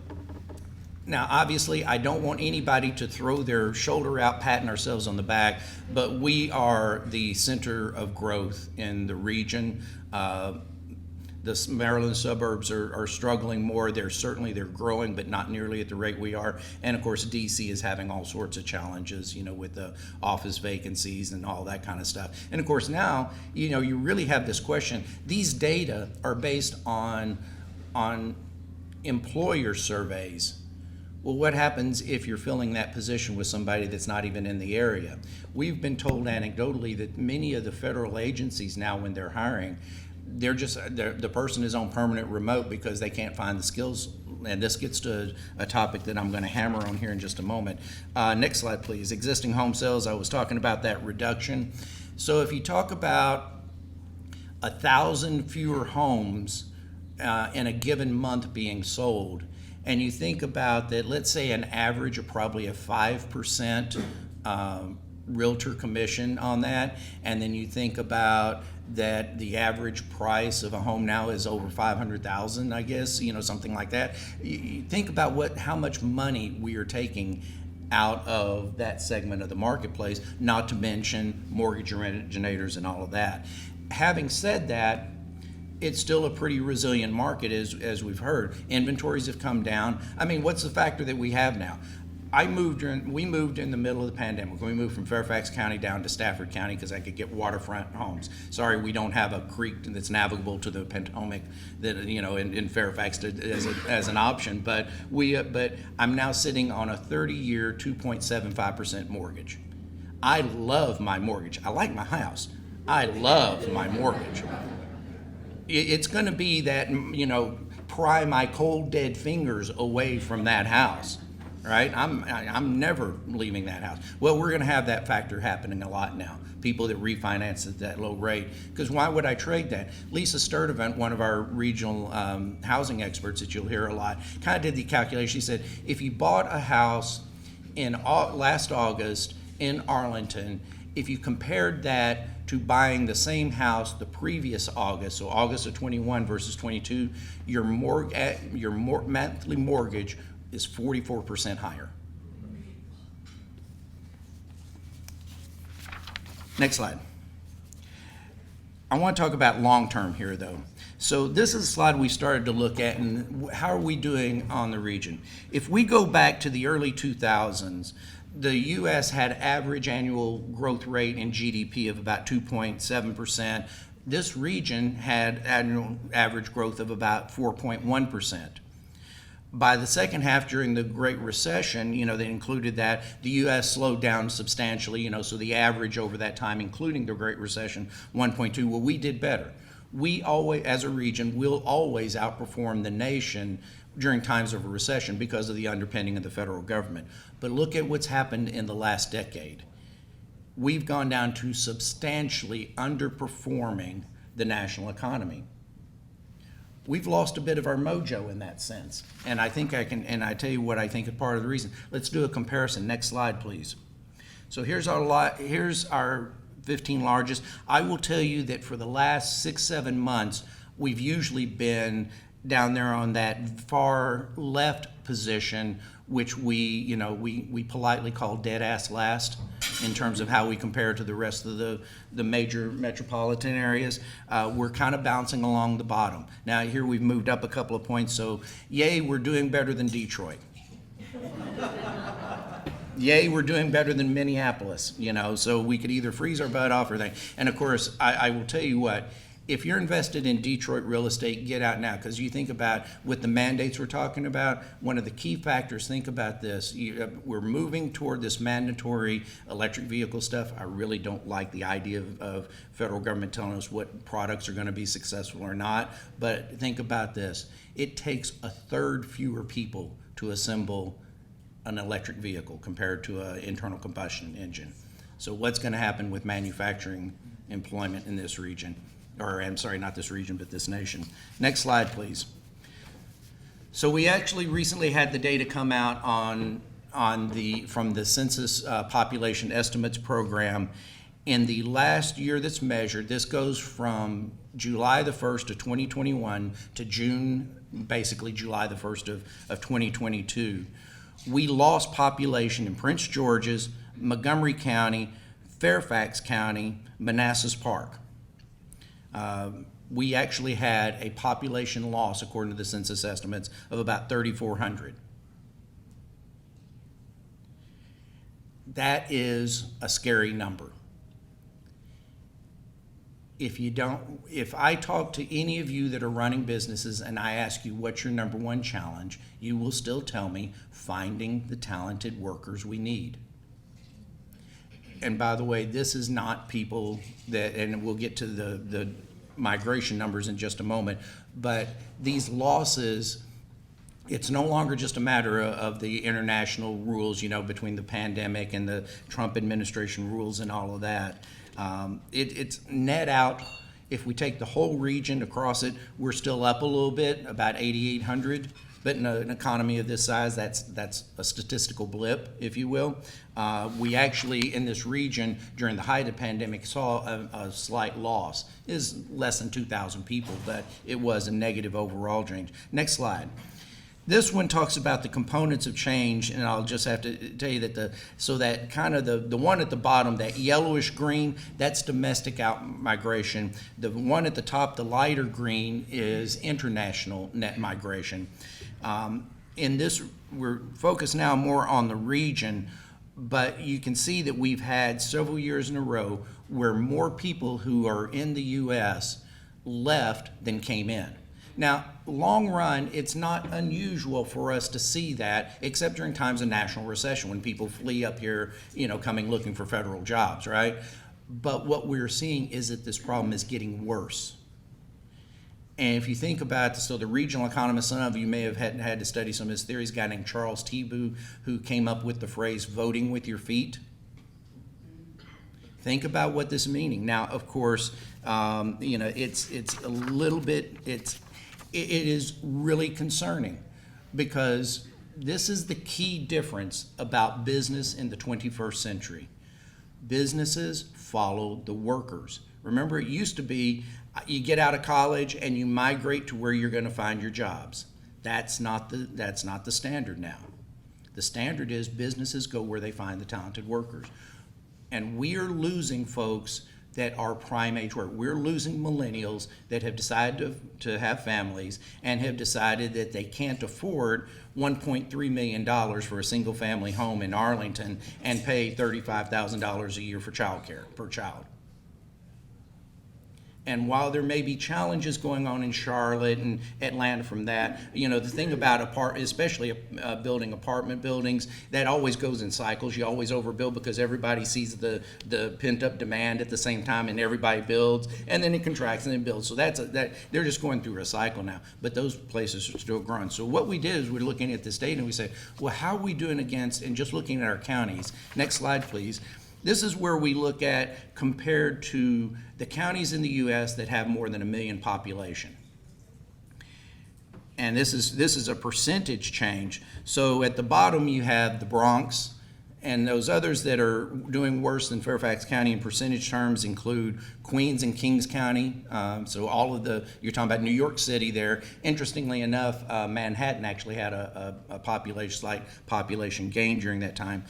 now, obviously, I don't want anybody to throw their shoulder out, patting ourselves on the back, but we are the center of growth in the region. The Maryland suburbs are struggling more. They're growing, but not nearly at the rate we are. And of course, DC is having all sorts of challenges, with the office vacancies and all that kind of stuff. And of course, now, you really have this question. These data are based on employer surveys. Well, what happens if you're filling that position with somebody that's not even in the area? We've been told anecdotally that many of the federal agencies now, when they're hiring, the person is on permanent remote because they can't find the skills and this gets to a topic that I'm going to hammer on here in just a moment. Next slide, please. Existing home sales, I was talking about that reduction. So if you talk about 1,000 fewer homes in a given month being sold, and you think about that, let's say an average of probably a 5% realtor commission on that, and then you think about that the average price of a home now is over 500,000, I guess, something like that. You think about how much money we are taking out of that segment of the marketplace, not to mention mortgage originators and all of that. Having said that, it's still a pretty resilient market, as we've heard. Inventories have come down. I mean, what's the factor that we have now? We moved in the middle of the pandemic. We moved from Fairfax County down to Stafford County because I could get waterfront homes. Sorry, we don't have a creek that's navigable to the Potomac that in Fairfax as an option. But I'm now sitting on a 30-year 2.75% mortgage. I love my mortgage. I like my house. I love my mortgage. It's going to be that pry my cold dead fingers away from that house. Right? I'm never leaving that house. Well, we're going to have that factor happening a lot now. People that refinance at that low rate. Because why would I trade that? Lisa Sturdivant, one of our regional housing experts that you'll hear a lot, kind of did the calculation. She said, if you bought a house in last August in Arlington, if you compared that to buying the same house the previous August, so August of 21 versus 22, your monthly mortgage is 44% higher. Next slide. I want to talk about long-term here, though. So this is a slide we started to look at, and how are we doing on the region? If we go back to the early 2000s, the U.S. had average annual growth rate in GDP of about 2.7%. This region had annual average growth of about 4.1%. By the second half, during the Great Recession, they included that the U.S. slowed down substantially, so the average over that time, including the Great Recession, 1.2. Well, we did better. We always, as a region, will always outperform the nation during times of a recession because of the underpinning of the federal government. But look at what's happened in the last decade. We've gone down to substantially underperforming the national economy. We've lost a bit of our mojo in that sense. And I think I tell you what I think is part of the reason. Let's do a comparison. Next slide, please. So here's our 15 largest. I will tell you that for the last 6-7 months, we've usually been down there on that far left position, which we politely call dead ass last in terms of how we compare to the rest of the major metropolitan areas. We're kind of bouncing along the bottom. Now here we've moved up a couple of points, so yay, we're doing better than Detroit. Yay, we're doing better than Minneapolis, so we could either freeze our butt off or that. And of course, I will tell you what, if you're invested in Detroit real estate, get out now, because you think about with the mandates we're talking about, one of the key factors, think about this. We're moving toward this mandatory electric vehicle stuff. I really don't like the idea of federal government telling us what products are going to be successful or not, but think about this. It takes a third fewer people to assemble an electric vehicle compared to an internal combustion engine. So what's going to happen with manufacturing employment in this region? Or I'm sorry, not this region, but this nation. Next slide, please. So we actually recently had the data come out from the Census Population Estimates Program. In the last year that's measured, this goes from July the 1st of 2021 to June, basically July the 1st of 2022. We lost population in Prince George's, Montgomery County, Fairfax County, Manassas Park. We actually had a population loss, according to the census estimates, of about 3,400. That is a scary number. If I talk to any of you that are running businesses and I ask you what's your number one challenge, you will still tell me finding the talented workers we need. And by the way, this is not people that, and we'll get to the migration numbers in just a moment, but these losses it's no longer just a matter of the international rules, between the pandemic and the Trump administration rules and all of that. It's net out. If we take the whole region across it, we're still up a little bit, about 8,800. But in an economy of this size, that's a statistical blip, if you will. We actually, in this region, during the height of the pandemic, saw a slight loss. It is less than 2,000 people, but it was a negative overall change. Next slide. This one talks about the components of change, and I'll just have to tell you that that kind of the one at the bottom, that yellowish green, that's domestic out migration. The one at the top, the lighter green, is international net migration. In this, we're focused now more on the region, but you can see that we've had several years in a row where more people who are in the U.S. left than came in. Now, long run, it's not unusual for us to see that, except during times of national recession when people flee up here, coming looking for federal jobs, right? But what we're seeing is that this problem is getting worse. And if you think about so the regional economist, some of you may have had to study some of his theories, a guy named Charles Tibu, who came up with the phrase voting with your feet. Think about what this is meaning. Now, of course, it's a little bit, it is really concerning, because this is the key difference about business in the 21st century. Businesses follow the workers. Remember, it used to be you get out of college and you migrate to where you're going to find your jobs. That's not the standard now. The standard is businesses go where they find the talented workers. And we are losing folks that are prime age work. We're losing millennials that have decided to have families and have decided that they can't afford $1.3 million for a single family home in Arlington and pay $35,000 a year for childcare per child. And while there may be challenges going on in Charlotte and Atlanta from that, the thing about especially building apartment buildings, that always goes in cycles. You always overbuild because everybody sees the pent-up demand at the same time, and everybody builds, and then it contracts and then builds. So they're just going through a cycle now. But those places are still growing. So what we did is we're looking at this data and we say, well, how are we doing against, and just looking at our counties. Next slide, please. This is where we look at compared to the counties in the U.S. that have more than 1 million population. And this is a percentage change. So at the bottom you have the Bronx, and those others that are doing worse than Fairfax County in percentage terms include Queens and Kings County. So all of you're talking about New York City there. Interestingly enough, Manhattan actually had a slight population gain during that time.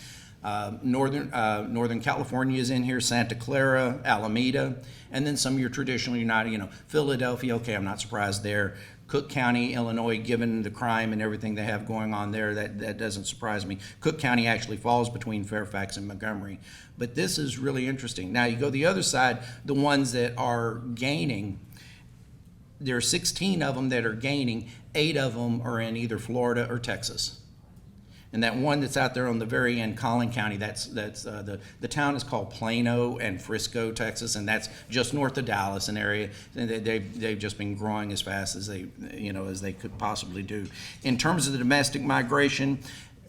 Northern California is in here, Santa Clara, Alameda, and then some of your traditional United, Philadelphia, okay, I'm not surprised there. Cook County, Illinois, given the crime and everything they have going on there, that doesn't surprise me. Cook County actually falls between Fairfax and Montgomery. But this is really interesting. Now you go the other side, the ones that are gaining, there are 16 of them that are gaining, 8 of them are in either Florida or Texas. And that one that's out there on the very end, Collin County, the town is called Plano and Frisco, Texas, and that's just north of Dallas, an area. And they've just been growing as fast as they could possibly do. In terms of the domestic migration,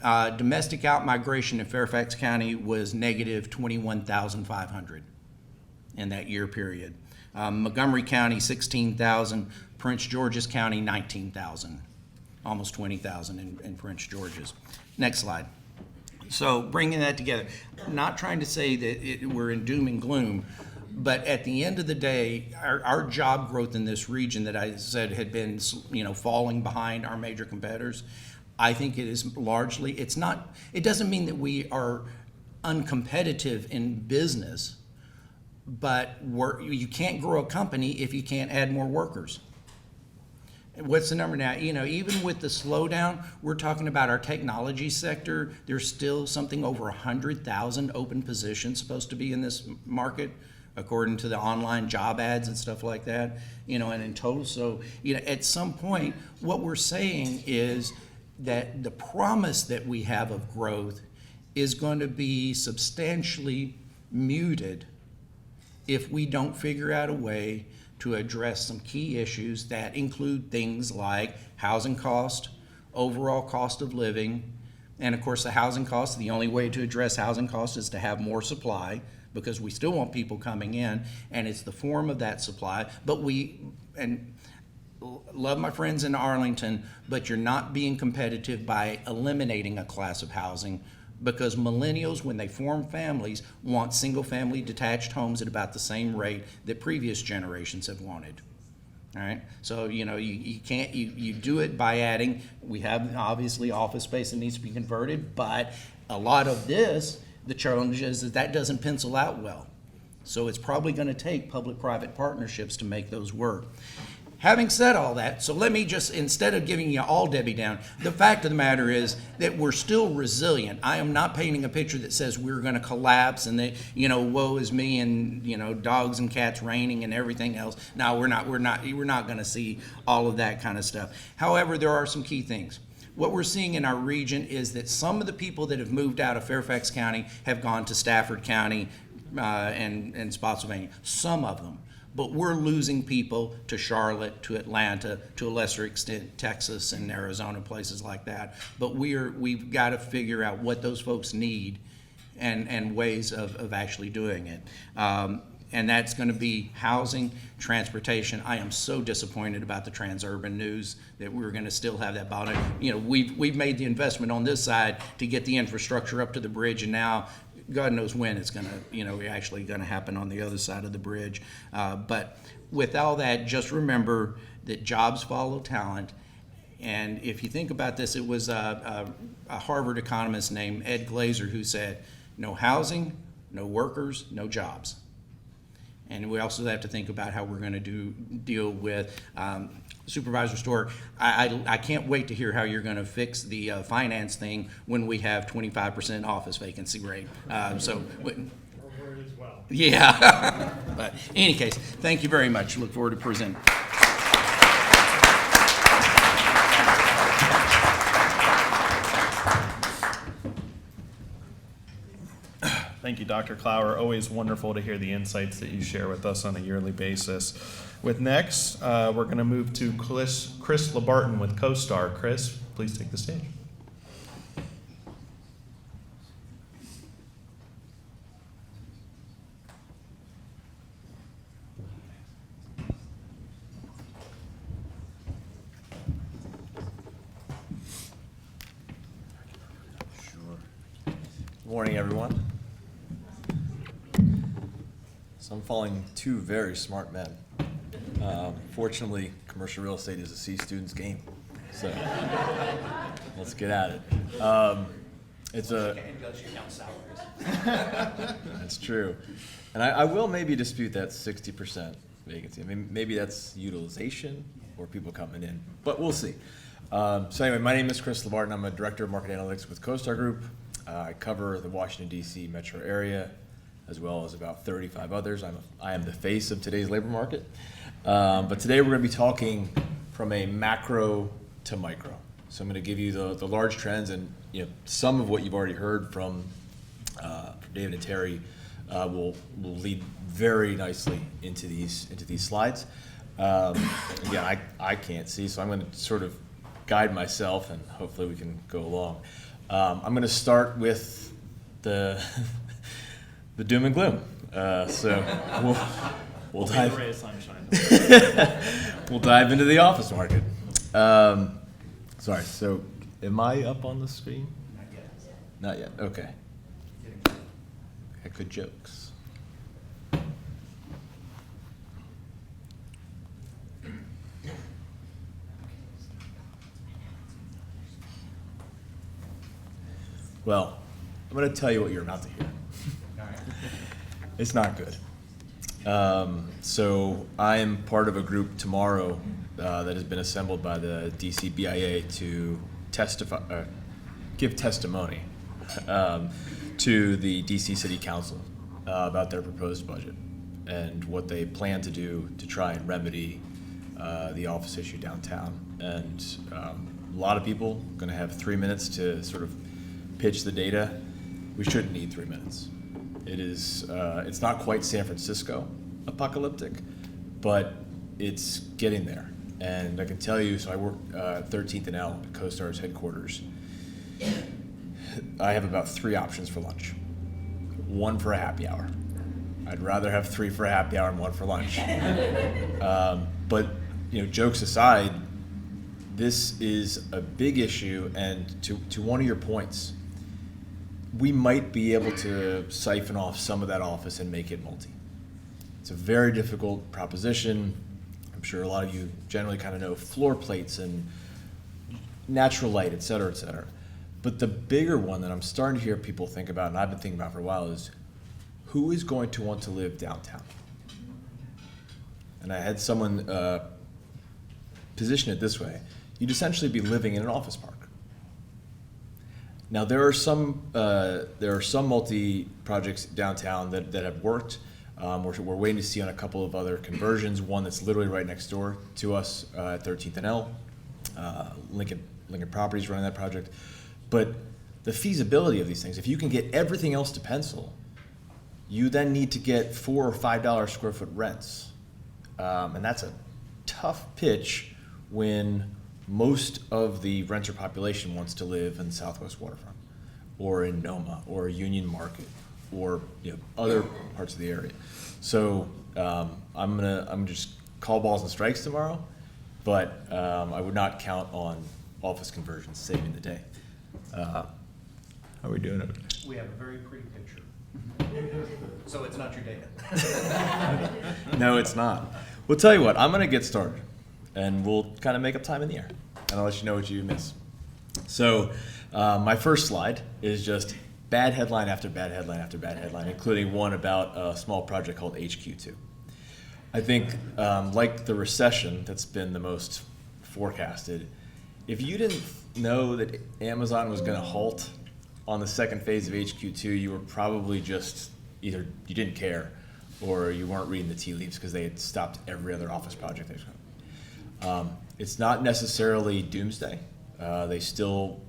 domestic out migration in Fairfax County was negative 21,500 in that year period. Montgomery County 16,000, Prince George's County 19,000, almost 20,000 in Prince George's. Next slide. So bringing that together, not trying to say that we're in doom and gloom, but at the end of the day, our job growth in this region that I said had been, falling behind our major competitors, I think it is largely, it doesn't mean that we are uncompetitive in business, but you can't grow a company if you can't add more workers. What's the number now? Even with the slowdown, we're talking about our technology sector. There's still something over 100,000 open positions supposed to be in this market, according to the online job ads and stuff like that. And in total, so at some point, what we're saying is that the promise that we have of growth is going to be substantially muted if we don't figure out a way to address some key issues that include things like housing cost, overall cost of living, and of course the housing costs. The only way to address housing costs is to have more supply, because we still want people coming in, and it's the form of that supply. But love my friends in Arlington, but you're not being competitive by eliminating a class of housing, because millennials, when they form families, want single-family detached homes at about the same rate that previous generations have wanted. All right, so you can't you do it by adding. We have obviously office space that needs to be converted, but a lot of this, the challenge is that doesn't pencil out well. So it's probably going to take public-private partnerships to make those work. Having said all that, so let me just, instead of giving you all Debbie down, the fact of the matter is that we're still resilient. I am not painting a picture that says we're going to collapse and that, woe is me and, dogs and cats raining and everything else. No, we're not going to see all of that kind of stuff. However, there are some key things. What we're seeing in our region is that some of the people that have moved out of Fairfax County have gone to Stafford County and Spotsylvania, some of them. But we're losing people to Charlotte, to Atlanta, to a lesser extent Texas and Arizona, places like that. But we've got to figure out what those folks need and ways of actually doing it. And that's going to be housing, transportation. I am so disappointed about the transurban news that we're going to still have that bottleneck. We've made the investment on this side to get the infrastructure up to the bridge, and now God knows when it's going to, actually going to happen on the other side of the bridge. But with all that, just remember that jobs follow talent. And if you think about this, it was a Harvard economist named Ed Glazer who said, no housing, no workers, no jobs. And we also have to think about how we're going to deal with Supervisor Stork. I can't wait to hear how you're going to fix the finance thing when we have 25% office vacancy rate. Yeah. But in any case, thank you very much. Look forward to presenting. Thank you, Dr. Clower. Always wonderful to hear the insights that you share with us on a yearly basis. With next, we're going to move to Chris LeBarton with CoStar. Chris, please take the stage. Good morning, everyone. So I'm following two very smart men. Fortunately, commercial real estate is a C student's game, so let's get at it. That's true, and I will maybe dispute that 60% vacancy. I mean, maybe that's utilization or people coming in, but we'll see. So anyway, my name is Chris LeBarton. I'm a director of market analytics with CoStar Group. I cover the Washington, D.C. metro area, as well as about 35 others. I am the face of today's labor market. But today we're going to be talking from a macro to micro. So I'm going to give you the large trends, and some of what you've already heard from David and Terry will lead very nicely into these slides. Again, I can't see, so I'm going to sort of guide myself, and hopefully we can go along. I'm going to start with the doom and gloom. So we'll dive. We'll dive into the office market. Sorry. So, am I up on the screen? Not yet. Not yet. Okay. Good jokes. Well, I'm going to tell you what you're about to hear. It's not good. So I am part of a group tomorrow that has been assembled by the DC BIA to give testimony to the DC City Council about their proposed budget and what they plan to do to try and remedy the office issue downtown. And a lot of people are going to have 3 minutes to sort of pitch the data. We shouldn't need 3 minutes. It's not quite San Francisco apocalyptic, but it's getting there. And I can tell you, so I work 13th and L at CoStar's headquarters. I have about 3 options for lunch. 1 for a happy hour. I'd rather have 3 for a happy hour and 1 for lunch. But jokes aside, this is a big issue, and to one of your points, we might be able to siphon off some of that office and make it multi. It's a very difficult proposition. I'm sure a lot of you generally kind of know floor plates and natural light, et cetera, et cetera. But the bigger one that I'm starting to hear people think about, and I've been thinking about for a while, is who is going to want to live downtown? And I had someone position it this way. You'd essentially be living in an office park. Now there are some multi projects downtown that have worked. We're waiting to see on a couple of other conversions. One that's literally right next door to us at 13th and L. Lincoln Properties running that project. But the feasibility of these things, if you can get everything else to pencil, you then need to get $4 or $5 square foot rents, and that's a tough pitch when most of the renter population wants to live in Southwest Waterfront, or in Noma, or Union Market, or other parts of the area. So I'm gonna just call balls and strikes tomorrow, but I would not count on office conversions saving the day. How are we doing it? We have a very pretty picture. So it's not your data. No, it's not. We'll tell you what, I'm gonna get started, and we'll kind of make up time in the air, and I'll let you know what you miss. So my first slide is just bad headline after bad headline after bad headline, including one about a small project called HQ2. I think, like the recession that's been the most forecasted, if you didn't know that Amazon was going to halt on the second phase of HQ2, you were probably just either you didn't care or you weren't reading the tea leaves because they had stopped every other office project. It's not necessarily doomsday. They still,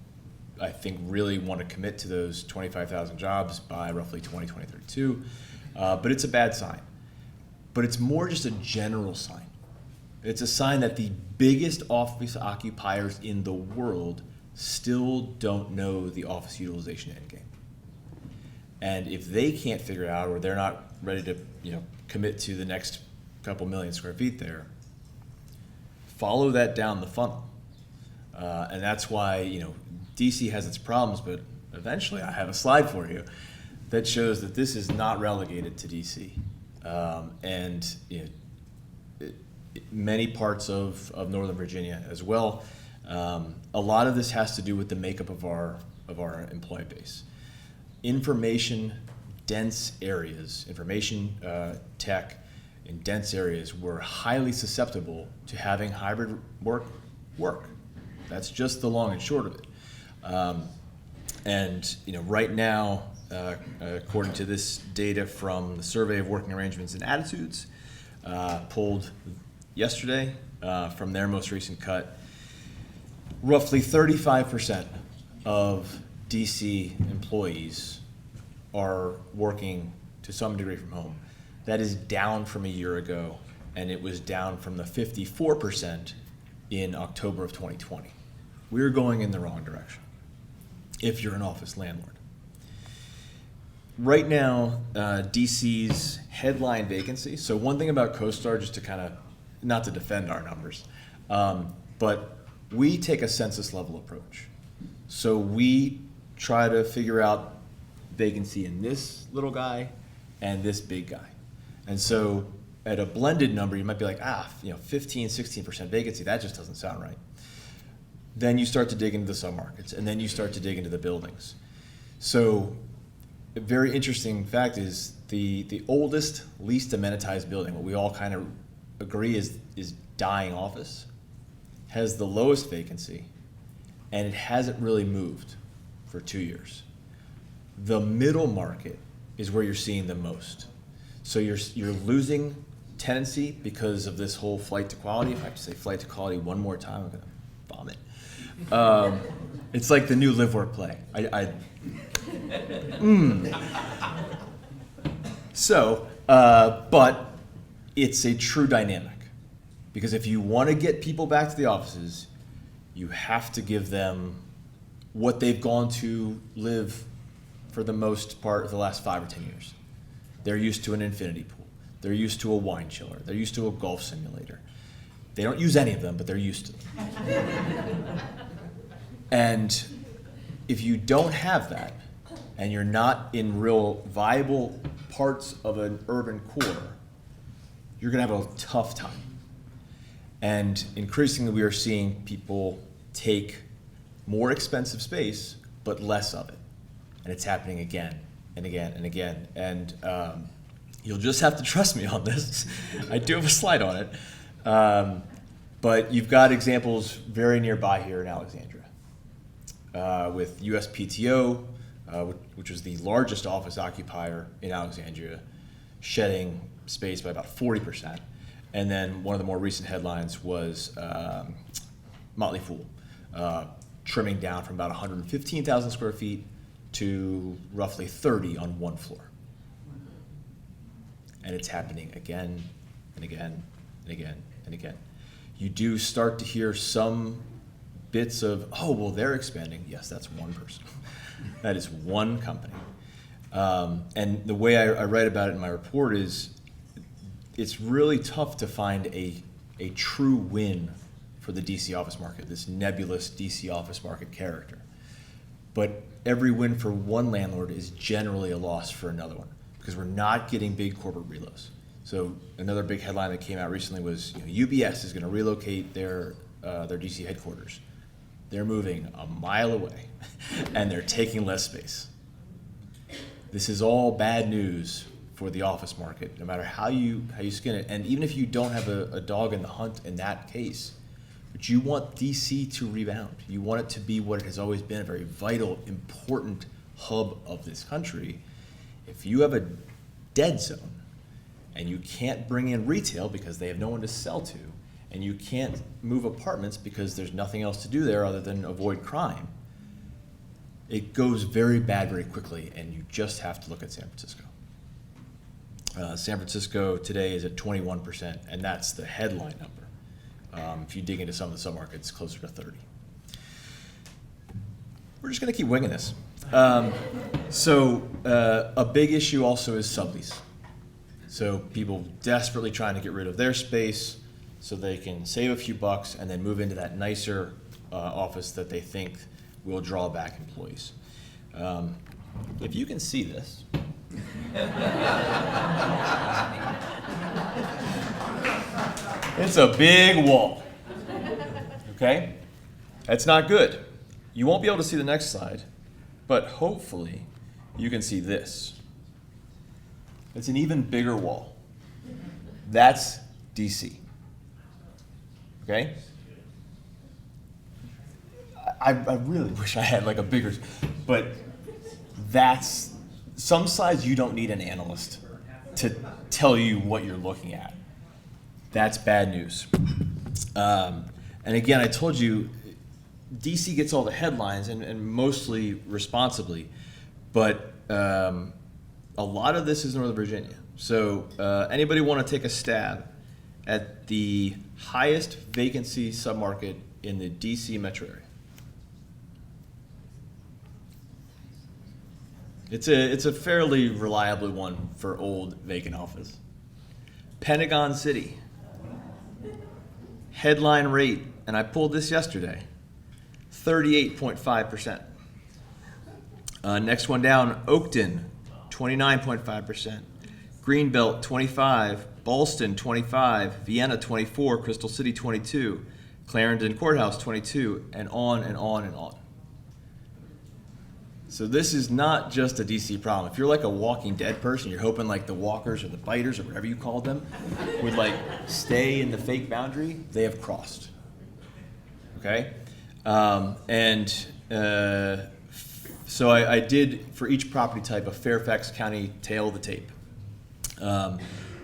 I think, really want to commit to those 25,000 jobs by roughly 2032, but it's a bad sign. But it's more just a general sign. It's a sign that the biggest office occupiers in the world still don't know the office utilization endgame. And if they can't figure it out, or they're not ready to commit to the next couple million square feet there, follow that down the funnel. And that's why DC has its problems, but eventually I have a slide for you that shows that this is not relegated to DC. Many parts of Northern Virginia as well. A lot of this has to do with the makeup of our employee base. Information dense areas, information tech in dense areas, were highly susceptible to having hybrid work. That's just the long and short of it. Right now, according to this data from the Survey of Working Arrangements and Attitudes, pulled yesterday from their most recent cut, roughly 35% of DC employees are working to some degree from home. That is down from a year ago, and it was down from the 54% in October of 2020. We're going in the wrong direction if you're an office landlord. Right now, DC's headline vacancy, so one thing about CoStar, just to kind of, not to defend our numbers, but we take a census level approach. So we try to figure out vacancy in this little guy and this big guy. And so at a blended number, you might be like, 15, 16% vacancy, that just doesn't sound right. Then you start to dig into the submarkets, and then you start to dig into the buildings. So a very interesting fact is the oldest, least amenitized building, what we all kind of agree is dying office, has the lowest vacancy, and it hasn't really moved for 2 years. The middle market is where you're seeing the most. So you're losing tenancy because of this whole flight to quality. If I have to say flight to quality one more time, I'm gonna vomit. It's like the new live, work, play. So, but it's a true dynamic Because if you want to get people back to the offices, you have to give them what they've gone to live for the most part of the last 5 or 10 years. They're used to an infinity pool. They're used to a wine chiller. They're used to a golf simulator. They don't use any of them, but they're used to them. And if you don't have that, and you're not in real viable parts of an urban core, you're gonna have a tough time. And increasingly we are seeing people take more expensive space, but less of it. And it's happening again and again and again. And you'll just have to trust me on this. I do have a slide on it. But you've got examples very nearby here in Alexandria. With USPTO, which was the largest office occupier in Alexandria, shedding space by about 40%. And then one of the more recent headlines was Motley Fool, trimming down from about 115,000 square feet to roughly 30 on one floor. And it's happening again and again and again and again. You do start to hear some bits of, oh, well, they're expanding. Yes, that's one person. That is one company. And the way I write about it in my report is it's really tough to find a true win for the DC office market, this nebulous DC office market character. But every win for one landlord is generally a loss for another one because we're not getting big corporate relos. So another big headline that came out recently was, UBS is going to relocate their DC headquarters. They're moving a mile away and they're taking less space. This is all bad news for the office market, no matter how you skin it. And even if you don't have a dog in the hunt in that case, but you want DC to rebound. You want it to be what it has always been, a very vital, important hub of this country. If you have a dead zone and you can't bring in retail because they have no one to sell to, and you can't move apartments because there's nothing else to do there other than avoid crime, it goes very bad very quickly, and you just have to look at San Francisco. San Francisco today is at 21%, and that's the headline number. If you dig into some of the submarkets, closer to 30. We're just going to keep winging this. A big issue also is sublease. So people desperately trying to get rid of their space so they can save a few bucks and then move into that nicer office that they think will draw back employees. If you can see this, it's a big wall, okay? That's not good. You won't be able to see the next slide, but hopefully you can see this. It's an even bigger wall. That's DC, okay? I really wish I had like a bigger, but that's, some slides you don't need an analyst to tell you what you're looking at. That's bad news. And again, I told you, DC gets all the headlines and mostly responsibly, but a lot of this is Northern Virginia. So anybody want to take a stab at the highest vacancy submarket in the DC metro area? It's a fairly reliable one for old vacant office. Pentagon City. Headline rate, and I pulled this yesterday, 38.5%. Next one down, Oakton, 29.5%. Greenbelt, 25. Ballston, 25. Vienna, 24. Crystal City, 22. Clarendon Courthouse, 22, and on and on and on. So this is not just a DC problem. If you're like a Walking Dead person, you're hoping like the walkers or the biters or whatever you call them would like stay in the fake boundary, they have crossed. Okay? So I did, for each property type, a Fairfax County tail of the tape.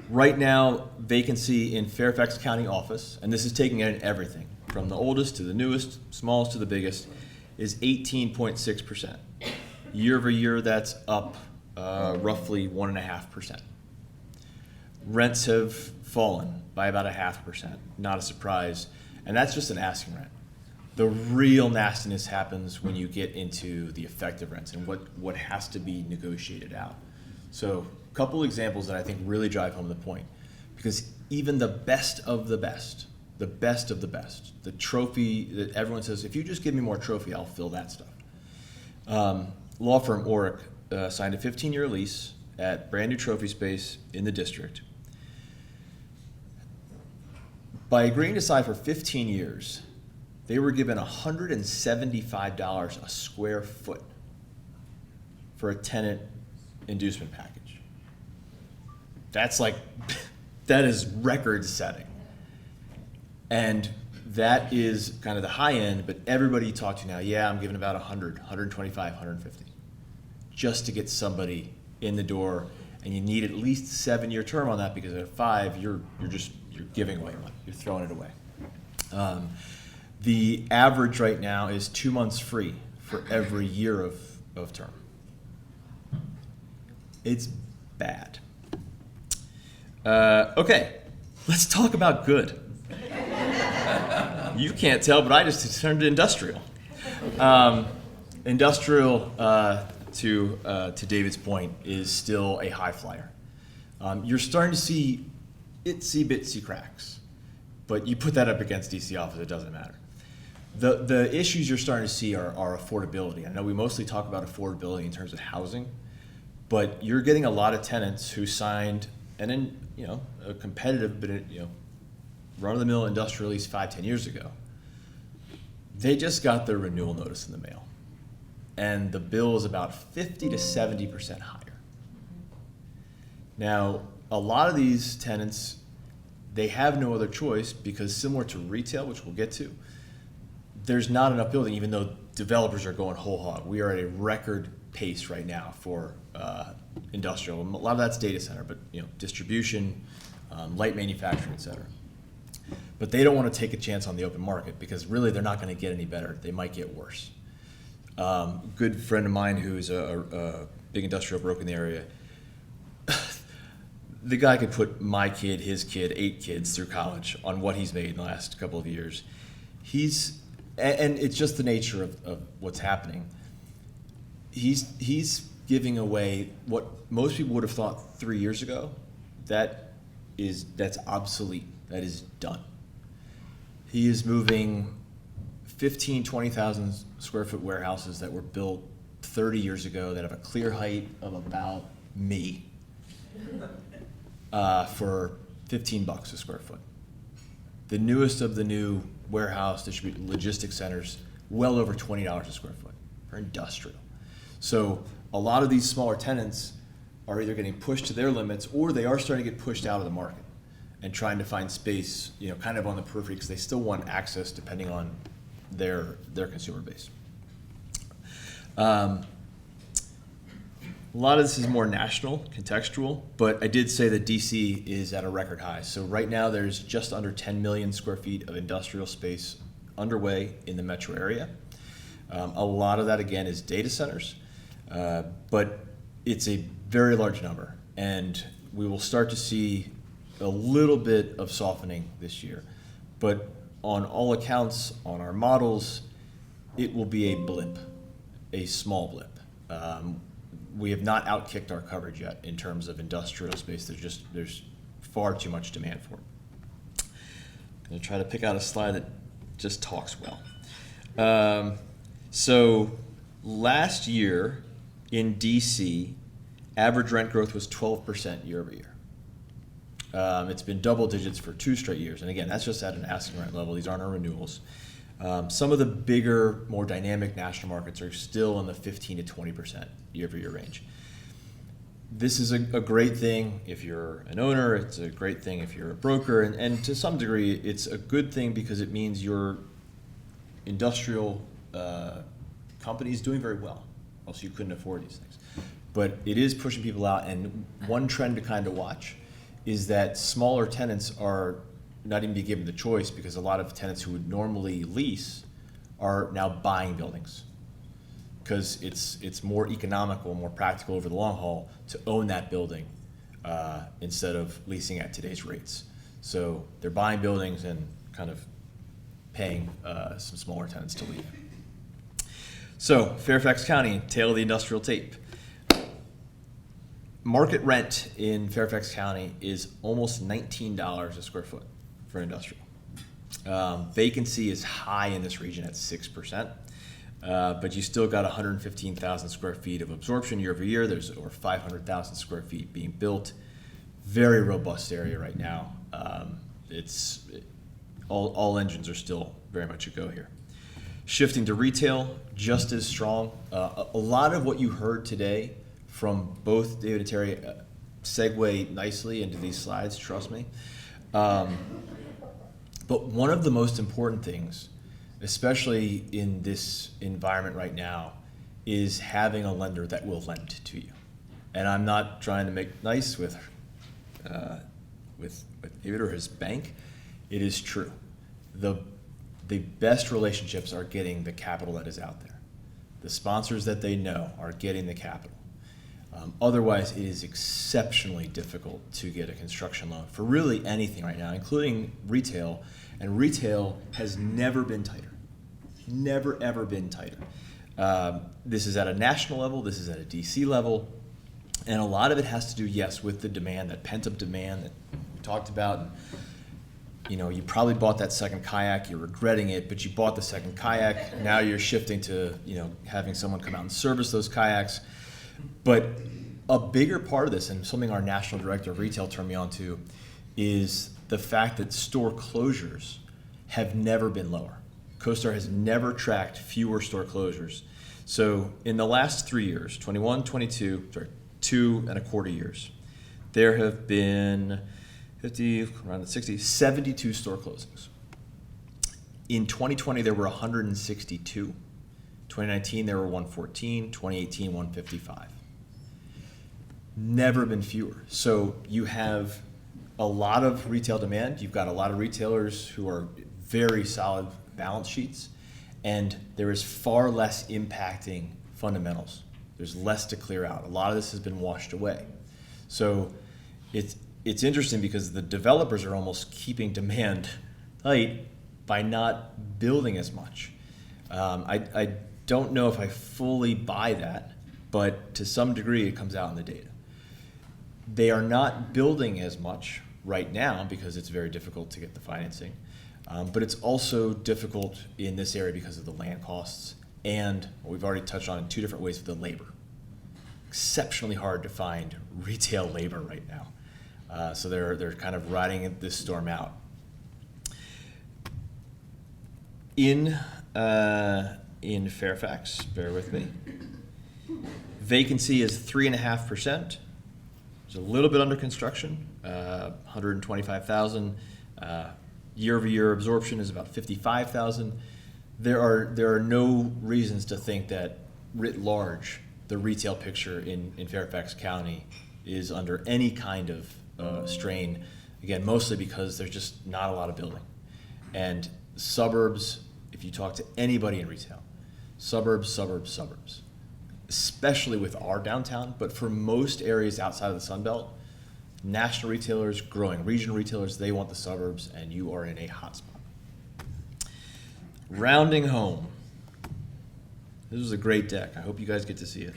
Right now, vacancy in Fairfax County office, and this is taking in everything, from the oldest to the newest, smallest to the biggest, is 18.6%. Year over year, that's up roughly 1.5%. Rents have fallen by about 0.5%, not a surprise, and that's just an asking rent. The real nastiness happens when you get into the effective rents and what has to be negotiated out. So a couple examples that I think really drive home the point, because even the best of the best, the best of the best, the trophy that everyone says, if you just give me more trophy, I'll fill that stuff. Law firm Oric signed a 15-year lease at brand new trophy space in the district. By agreeing to sign for 15 years, they were given $175 a square foot for a tenant inducement package. That's like, that is record setting. And that is kind of the high end, but everybody you talk to now, yeah, I'm giving about 100, 125, 150, just to get somebody in the door. And you need at least 7-year term on that, because at 5, you're giving away money, you're throwing it away. The average right now is 2 months free for every year of term. It's bad. Okay, let's talk about good. You can't tell, but I just turned to industrial. Industrial, to David's point, is still a high flyer. You're starting to see itsy bitsy cracks, but you put that up against DC office, it doesn't matter. The issues you're starting to see are affordability. I know we mostly talk about affordability in terms of housing, but you're getting a lot of tenants who signed a competitive, but run-of-the-mill industrial lease 5-10 years ago. They just got their renewal notice in the mail, and the bill is about 50 to 70% higher. Now, a lot of these tenants, they have no other choice, because similar to retail, which we'll get to, there's not enough building, even though developers are going whole hog. We are at a record pace right now for industrial. A lot of that's data center, but distribution, light manufacturing, et cetera. But they don't want to take a chance on the open market, because really they're not going to get any better. They might get worse. Good friend of mine who's a big industrial broker in the area, the guy could put my kid, his kid, 8 kids through college on what he's made in the last couple of years. And it's just the nature of what's happening. He's giving away what most people would have thought 3 years ago. That's obsolete. That is done. He is moving 15, 20,000 square foot warehouses that were built 30 years ago that have a clear height of about me for $15 a square foot. The newest of the new warehouse distributed logistics centers, well over $20 a square foot for industrial. So a lot of these smaller tenants are either getting pushed to their limits, or they are starting to get pushed out of the market and trying to find space, kind of on the periphery, because they still want access depending on their consumer base. A lot of this is more national, contextual, but I did say that DC is at a record high. So right now there's just under 10 million square feet of industrial space underway in the metro area. A lot of that, again, is data centers, but it's a very large number, and we will start to see a little bit of softening this year. But on all accounts, on our models, it will be a blip, a small blip. We have not outkicked our coverage yet in terms of industrial space. There's far too much demand for it. I'm going to try to pick out a slide that just talks well. So last year in DC, average rent growth was 12% year over year. It's been double digits for 2 straight years. And again, that's just at an asking rent level. These aren't our renewals. Some of the bigger, more dynamic national markets are still in the 15 to 20% year-over-year range. This is a great thing if you're an owner. It's a great thing if you're a broker. And to some degree, it's a good thing because it means your industrial company is doing very well, else you couldn't afford these things. But it is pushing people out. And one trend to kind of watch is that smaller tenants are not even be given the choice, because a lot of tenants who would normally lease are now buying buildings, because it's more economical, more practical over the long haul to own that building instead of leasing at today's rates. So they're buying buildings and kind of paying some smaller tenants to leave. So Fairfax County, tail of the industrial tape. Market rent in Fairfax County is almost $19 a square foot for industrial. Vacancy is high in this region at 6%, but you still got 115,000 square feet of absorption year over year. There's over 500,000 square feet being built. Very robust area right now. All engines are still very much a go here. Shifting to retail, just as strong. A lot of what you heard today from both David and Terry segue nicely into these slides, trust me. But one of the most important things, especially in this environment right now, is having a lender that will lend to you. And I'm not trying to make nice with David or his bank. It is true. The best relationships are getting the capital that is out there. The sponsors that they know are getting the capital. Otherwise, it is exceptionally difficult to get a construction loan for really anything right now, including retail. And retail has never been tighter. Never, ever been tighter. This is at a national level. This is at a DC level. And a lot of it has to do, yes, with the demand, that pent-up demand that we talked about. And, you know, you probably bought that second kayak. You're regretting it, but you bought the second kayak. Now you're shifting to, you know, having someone come out and service those kayaks. But a bigger part of this, and something our national director of retail turned me on to, is the fact that store closures have never been lower. CoStar has never tracked fewer store closures. So in the last 3 years, 21, 22, 2.25 years, there have been 50, around 60, 72 store closings. In 2020, there were 162. 2019, there were 114. 2018, 155. Never been fewer. So you have a lot of retail demand. You've got a lot of retailers who are very solid balance sheets, and there is far less impacting fundamentals. There's less to clear out. A lot of this has been washed away. So it's interesting because the developers are almost keeping demand tight by not building as much. I don't know if I fully buy that, but to some degree it comes out in the data. They are not building as much right now because it's very difficult to get the financing. But it's also difficult in this area because of the land costs and what we've already touched on in two different ways with the labor. Exceptionally hard to find retail labor right now. So they're kind of riding this storm out. In Fairfax, bear with me, vacancy is 3.5%. It's a little bit under construction, 125,000. Year-over-year absorption is about 55,000. There are no reasons to think that writ large the retail picture in Fairfax County is under any kind of strain. Again, mostly because there's just not a lot of building. And suburbs, if you talk to anybody in retail, suburbs, especially with our downtown, but for most areas outside of the Sun Belt, national retailers, growing regional retailers, they want the suburbs, and you are in a hot spot. Rounding home. This was a great deck. I hope you guys get to see it.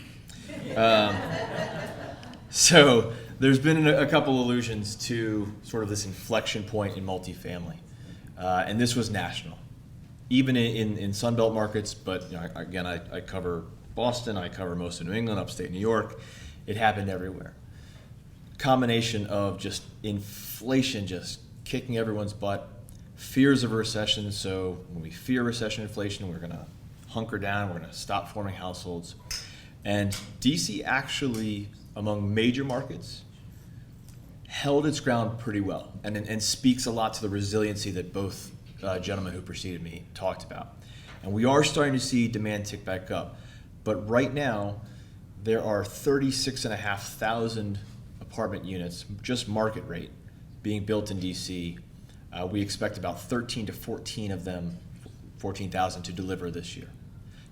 So there's been a couple allusions to sort of this inflection point in multifamily, and this was national. Even in Sun Belt markets, but you know, again, I cover Boston, I cover most of New England, upstate New York. It happened everywhere. Combination of just inflation just kicking everyone's butt, fears of a recession. So when we fear recession, inflation, we're going to hunker down, we're going to stop forming households. And DC actually, among major markets, held its ground pretty well and speaks a lot to the resiliency that both gentlemen who preceded me talked about. And we are starting to see demand tick back up. But right now, there are 36,500 apartment units, just market rate, being built in DC. We expect about 13 to 14 of them, 14,000 to deliver this year.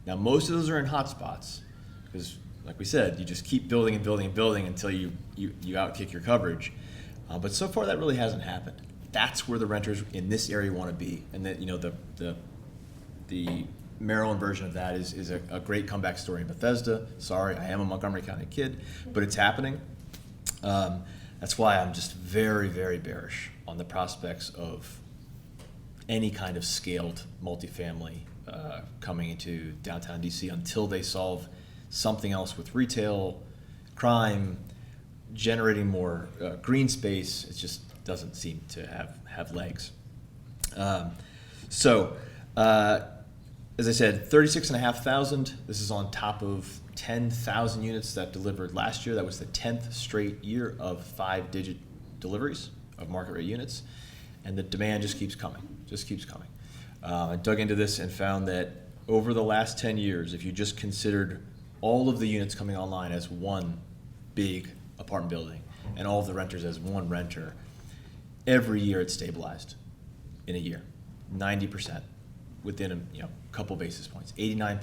Now, most of those are in hotspots because, like we said, you just keep building and building and building until you outkick your coverage. But so far, that really hasn't happened. that's where the renters in this area want to be. And that, the Maryland version of that is a great comeback story in Bethesda. Sorry, I am a Montgomery County kid, but it's happening. That's why I'm just very, very bearish on the prospects of any kind of scaled multifamily coming into downtown DC until they solve something else with retail, crime, generating more green space. It just doesn't seem to have legs. As I said, 36,500. This is on top of 10,000 units that delivered last year. That was the 10th straight year of 5-digit deliveries of market rate units. And the demand just keeps coming, I dug into this and found that over the last 10 years, if you just considered all of the units coming online as one big apartment building and all of the renters as one renter, every year it's stabilized in a year, 90%. Within a couple basis points, 89.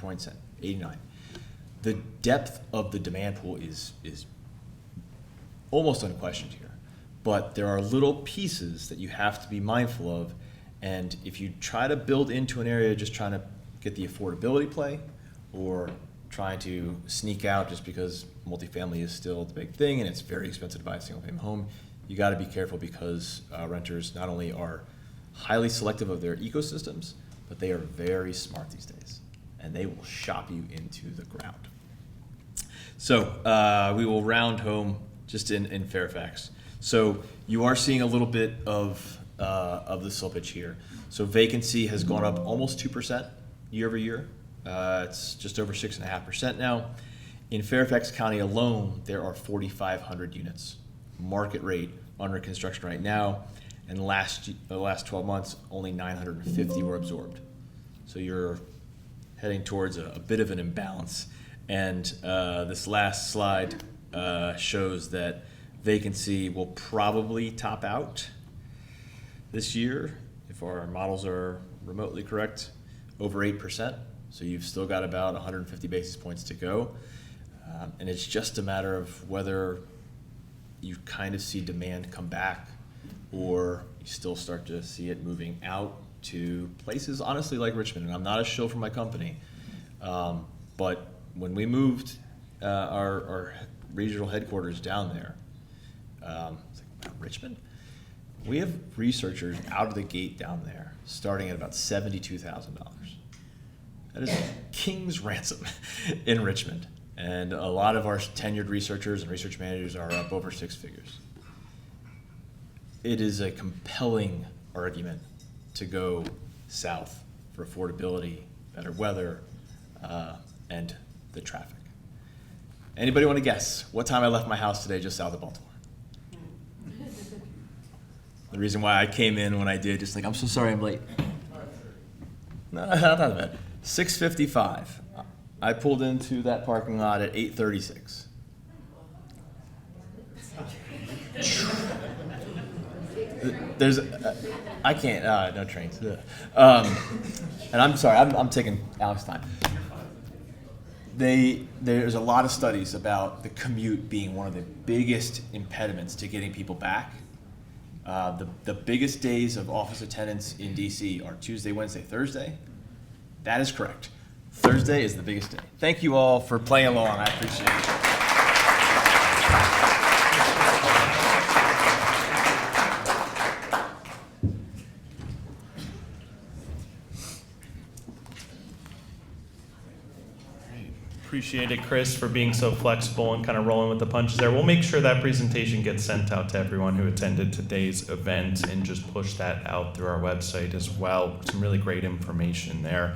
The depth of the demand pool is almost unquestioned here, but there are little pieces that you have to be mindful of, and if you try to build into an area just trying to get the affordability play, or trying to sneak out just because multifamily is still the big thing and it's very expensive to buy a single family home, you got to be careful because renters not only are highly selective of their ecosystems, but they are very smart these days, and they will shop you into the ground. So we will round home just in Fairfax. So you are seeing a little bit of the slippage here. So vacancy has gone up almost 2% year over year. It's just over 6.5% now. In Fairfax County alone, there are 4,500 units, market rate, under construction right now. And the last 12 months, only 950 were absorbed. So you're heading towards a bit of an imbalance. And this last slide shows that vacancy will probably top out this year, if our models are remotely correct, over 8%. So you've still got about 150 basis points to go. And it's just a matter of whether you kind of see demand come back, or you still start to see it moving out to places, honestly, like Richmond. And I'm not a shill for my company, but when we moved our regional headquarters down there, it's like, Richmond? We have researchers out of the gate down there starting at about $72,000. That is a king's ransom in Richmond. And a lot of our tenured researchers and research managers are up over 6 figures. It is a compelling argument to go south for affordability, better weather, and the traffic. Anybody want to guess what time I left my house today just south of Baltimore? The reason why I came in when I did, just like, I'm so sorry I'm late. No, not bad. 6:55. I pulled into that parking lot at 8:36. There's, I can't, no trains. And I'm sorry, I'm taking Alex's time. There's a lot of studies about the commute being one of the biggest impediments to getting people back. The biggest days of office attendance in DC are Tuesday, Wednesday, Thursday. That is correct. Thursday is the biggest day. Thank you all for playing along. I appreciate it. Appreciate it, Chris, for being so flexible and kind of rolling with the punches there. We'll make sure that presentation gets sent out to everyone who attended today's event and just push that out through our website as well. Some really great information there.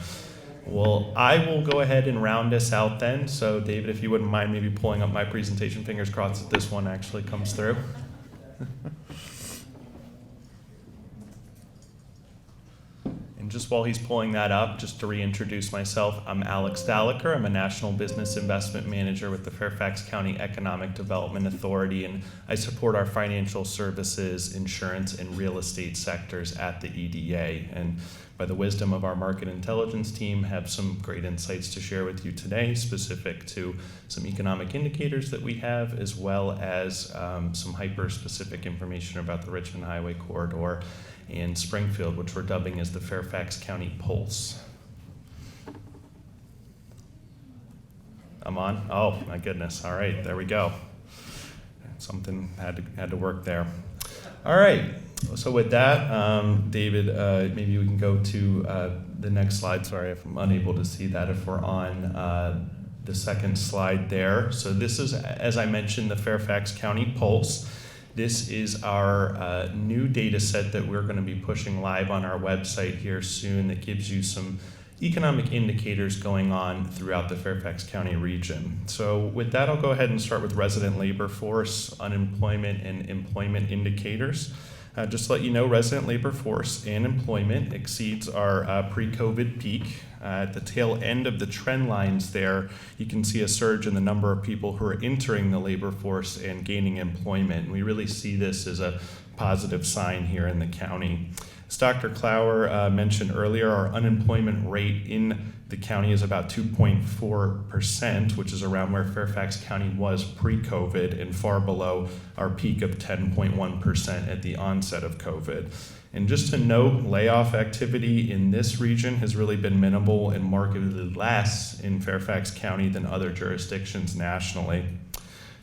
Well, I will go ahead and round us out then. So, David, if you wouldn't mind maybe pulling up my presentation, fingers crossed that this one actually comes through. And just while he's pulling that up, just to reintroduce myself, I'm Alex Dallaker. I'm a National Business Investment Manager with the Fairfax County Economic Development Authority, and I support our financial services, insurance, and real estate sectors at the EDA. And by the wisdom of our market intelligence team, have some great insights to share with you today, specific to some economic indicators that we have, as well as some hyper-specific information about the Richmond Highway Corridor and Springfield, which we're dubbing as the Fairfax County Pulse. I'm on? Oh, my goodness. All right, there we go. Something had to work there. All right, so with that, David, maybe we can go to the next slide. Sorry if I'm unable to see that if we're on the second slide there. So this is, as I mentioned, the Fairfax County Pulse. This is our new data set that we're going to be pushing live on our website here soon that gives you some economic indicators going on throughout the Fairfax County region. So with that, I'll go ahead and start with resident labor force, unemployment, and employment indicators. Just to let you know, resident labor force and employment exceeds our pre-COVID peak. At the tail end of the trend lines there, you can see a surge in the number of people who are entering the labor force and gaining employment. And we really see this as a positive sign here in the county. As Dr. Clower mentioned earlier, our unemployment rate in the county is about 2.4%, which is around where Fairfax County was pre-COVID and far below our peak of 10.1% at the onset of COVID. And just to note, layoff activity in this region has really been minimal and markedly less in Fairfax County than other jurisdictions nationally.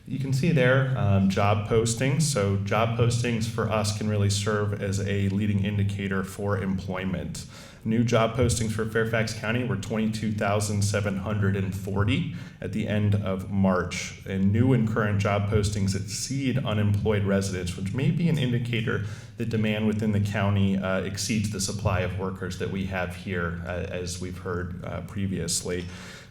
You can see there job postings. So job postings for us can really serve as a leading indicator for employment. New job postings for Fairfax County were 22,740 at the end of March. And new and current job postings exceed unemployed residents, which may be an indicator that demand within the county exceeds the supply of workers that we have here, as we've heard previously.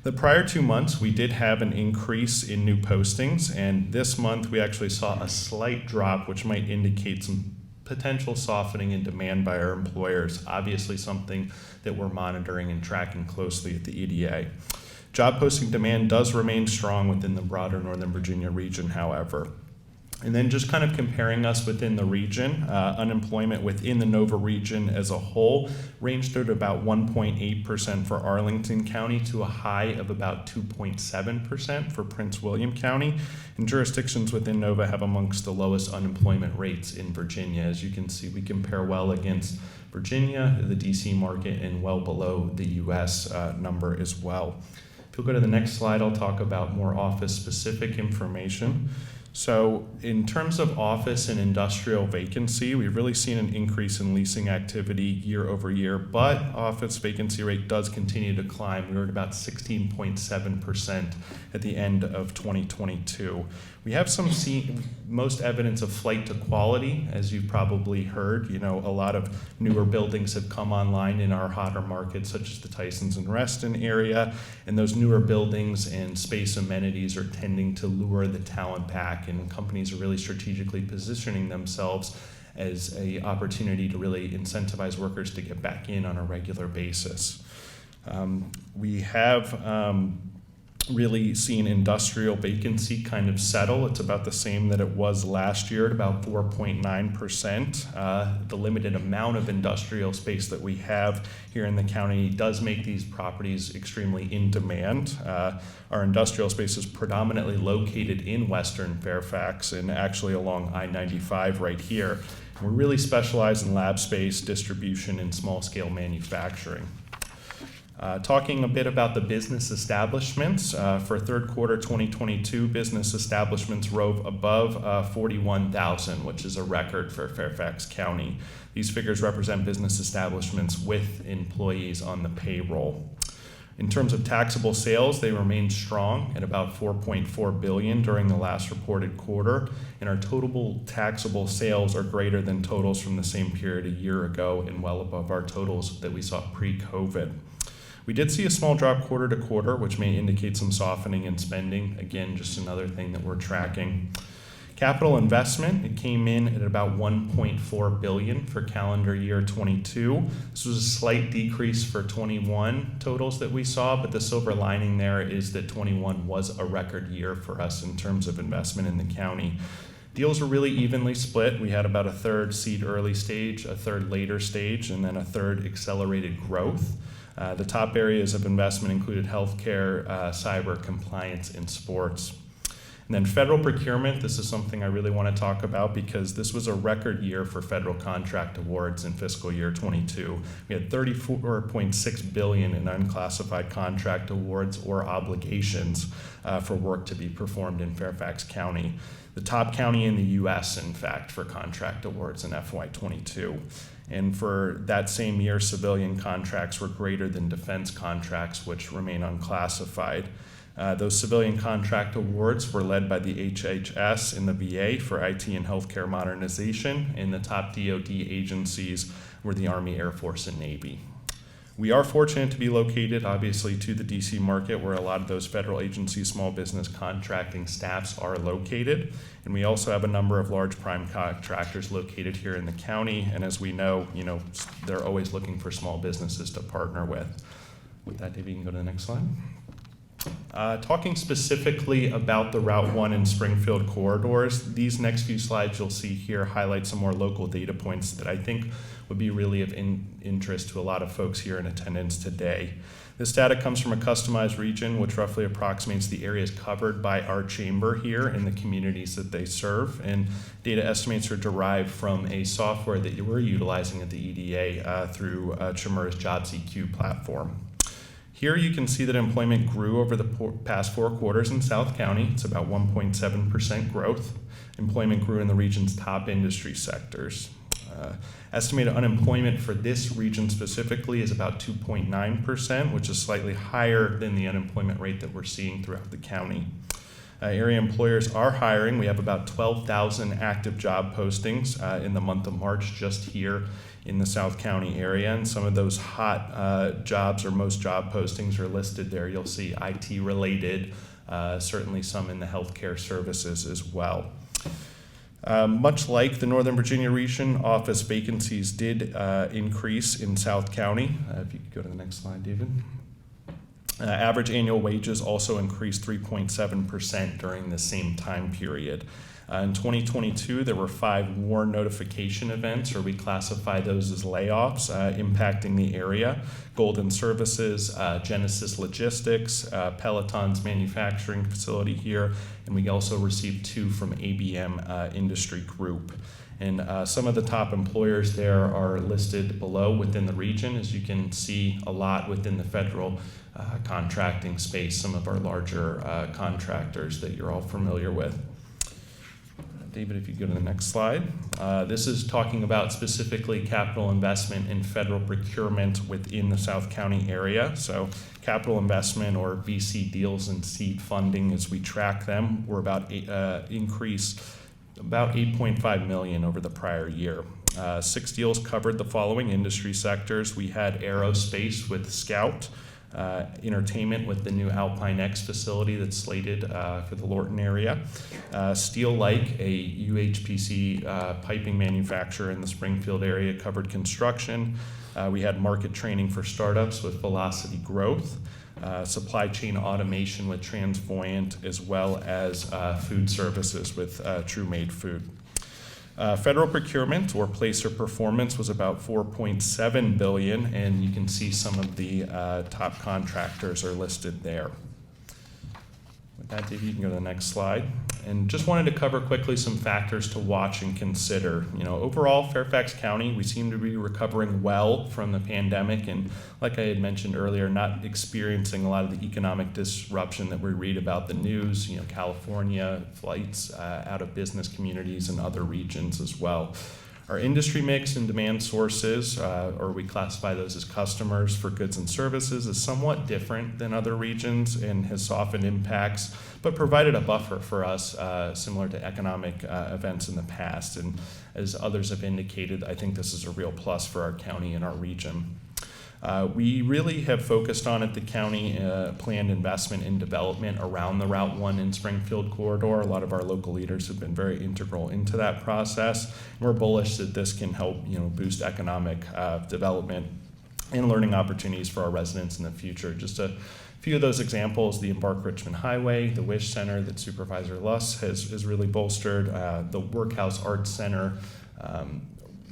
The prior 2 months, we did have an increase in new postings, and this month we actually saw a slight drop, which might indicate some potential softening in demand by our employers, obviously something that we're monitoring and tracking closely at the EDA. Job posting demand does remain strong within the broader Northern Virginia region, however. And then just kind of comparing us within the region, unemployment within the Nova region as a whole ranged at about 1.8% for Arlington County to a high of about 2.7% for Prince William County. And jurisdictions within Nova have amongst the lowest unemployment rates in Virginia. As you can see, we compare well against Virginia, the DC market, and well below the US number as well. If you'll go to the next slide, I'll talk about more office-specific information. So in terms of office and industrial vacancy, we've really seen an increase in leasing activity year over year, but office vacancy rate does continue to climb. We were at about 16.7% at the end of 2022. We have seen most evidence of flight to quality, as you've probably heard. You know, a lot of newer buildings have come online in our hotter markets, such as the Tysons and Reston area, and those newer buildings and space amenities are tending to lure the talent back, and companies are really strategically positioning themselves as an opportunity to really incentivize workers to get back in on a regular basis. We have really seen industrial vacancy kind of settle. It's about the same that it was last year at about 4.9%. The limited amount of industrial space that we have here in the county does make these properties extremely in demand. Our industrial space is predominantly located in Western Fairfax and actually along I-95 right here. We're really specialized in lab space, distribution, and small-scale manufacturing. Talking a bit about the business establishments, for third quarter 2022, business establishments rose above 41,000, which is a record for Fairfax County. These figures represent business establishments with employees on the payroll. In terms of taxable sales, they remained strong at about $4.4 billion during the last reported quarter, and our total taxable sales are greater than totals from the same period a year ago and well above our totals that we saw pre-COVID. We did see a small drop quarter to quarter, which may indicate some softening in spending. Again, just another thing that we're tracking. Capital investment, it came in at about $1.4 billion for calendar year 22. This was a slight decrease for 21 totals that we saw, but the silver lining there is that 21 was a record year for us in terms of investment in the county. Deals were really evenly split. We had about a third seed early stage, a third later stage, and then a third accelerated growth. The top areas of investment included healthcare, cyber, compliance, and sports. And then federal procurement, this is something I really want to talk about because this was a record year for federal contract awards in fiscal year 22. We had $34.6 billion in unclassified contract awards or obligations for work to be performed in Fairfax County. The top county in the U.S., in fact, for contract awards in FY22. And for that same year, civilian contracts were greater than defense contracts, which remain unclassified. Those civilian contract awards were led by the HHS and the VA for IT and healthcare modernization, and the top DoD agencies were the Army, Air Force, and Navy. We are fortunate to be located, obviously, to the DC market where a lot of those federal agency small business contracting staffs are located. And we also have a number of large prime contractors located here in the county. And as we know, they're always looking for small businesses to partner with. With that, Dave, you can go to the next slide. Talking specifically about the Route 1 and Springfield corridors, these next few slides you'll see here highlight some more local data points that I think would be really of interest to a lot of folks here in attendance today. This data comes from a customized region, which roughly approximates the areas covered by our chamber here and the communities that they serve. And data estimates are derived from a software that we're utilizing at the EDA through Chamber's Jobs EQ platform. Here you can see that employment grew over the past 4 quarters in South County. It's about 1.7% growth. Employment grew in the region's top industry sectors. Estimated unemployment for this region specifically is about 2.9%, which is slightly higher than the unemployment rate that we're seeing throughout the county. Area employers are hiring. We have about 12,000 active job postings in the month of March just here in the South County area, and some of those hot jobs or most job postings are listed there. You'll see IT related, certainly some in the healthcare services as well. Much like the Northern Virginia region, office vacancies did increase in South County. If you could go to the next slide, David. Average annual wages also increased 3.7% during the same time period. In 2022, there were 5 WARN notification events, or we classify those as layoffs, impacting the area. Golden Services, Genesis Logistics, Peloton's manufacturing facility here, and we also received 2 from ABM Industry Group. And some of the top employers there are listed below within the region. As you can see, a lot within the federal contracting space, some of our larger contractors that you're all familiar with. David, if you go to the next slide. This is talking about specifically capital investment in federal procurement within the South County area. So capital investment or VC deals and seed funding, as we track them, were increased about $8.5 million over the prior year. 6 deals covered the following industry sectors. We had aerospace with Scout, entertainment with the new Alpine X facility that's slated for the Lorton area. Steel Like, a UHPC piping manufacturer in the Springfield area, covered construction. We had market training for startups with Velocity Growth, supply chain automation with Transvoyant, as well as food services with True Made Food. Federal procurement or placer performance was about $4.7 billion, and you can see some of the top contractors are listed there. With that, Dave, you can go to the next slide. And just wanted to cover quickly some factors to watch and consider. Overall, Fairfax County, we seem to be recovering well from the pandemic, and like I had mentioned earlier, not experiencing a lot of the economic disruption that we read about the news, California, flights out of business communities and other regions as well. Our industry mix and demand sources, or we classify those as customers for goods and services, is somewhat different than other regions and has softened impacts, but provided a buffer for us, similar to economic events in the past. And as others have indicated, I think this is a real plus for our county and our region. We really have focused on at the county planned investment and development around the Route 1 and Springfield corridor. A lot of our local leaders have been very integral into that process. We're bullish that this can help boost economic development and learning opportunities for our residents in the future. Just to A few of those examples, the Embark Richmond Highway, the Wish Center that Supervisor Luss has really bolstered, the Workhouse Arts Center,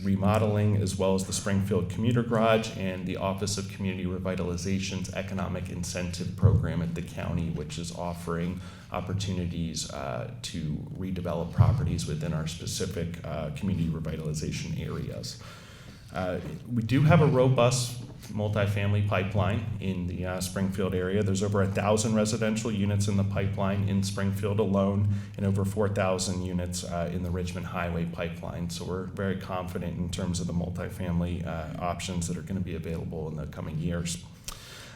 remodeling, as well as the Springfield Commuter Garage and the Office of Community Revitalization's Economic Incentive Program at the county, which is offering opportunities to redevelop properties within our specific community revitalization areas. We do have a robust multifamily pipeline in the Springfield area. There's over 1,000 residential units in the pipeline in Springfield alone, and over 4,000 units in the Richmond Highway pipeline. So we're very confident in terms of the multifamily options that are going to be available in the coming years.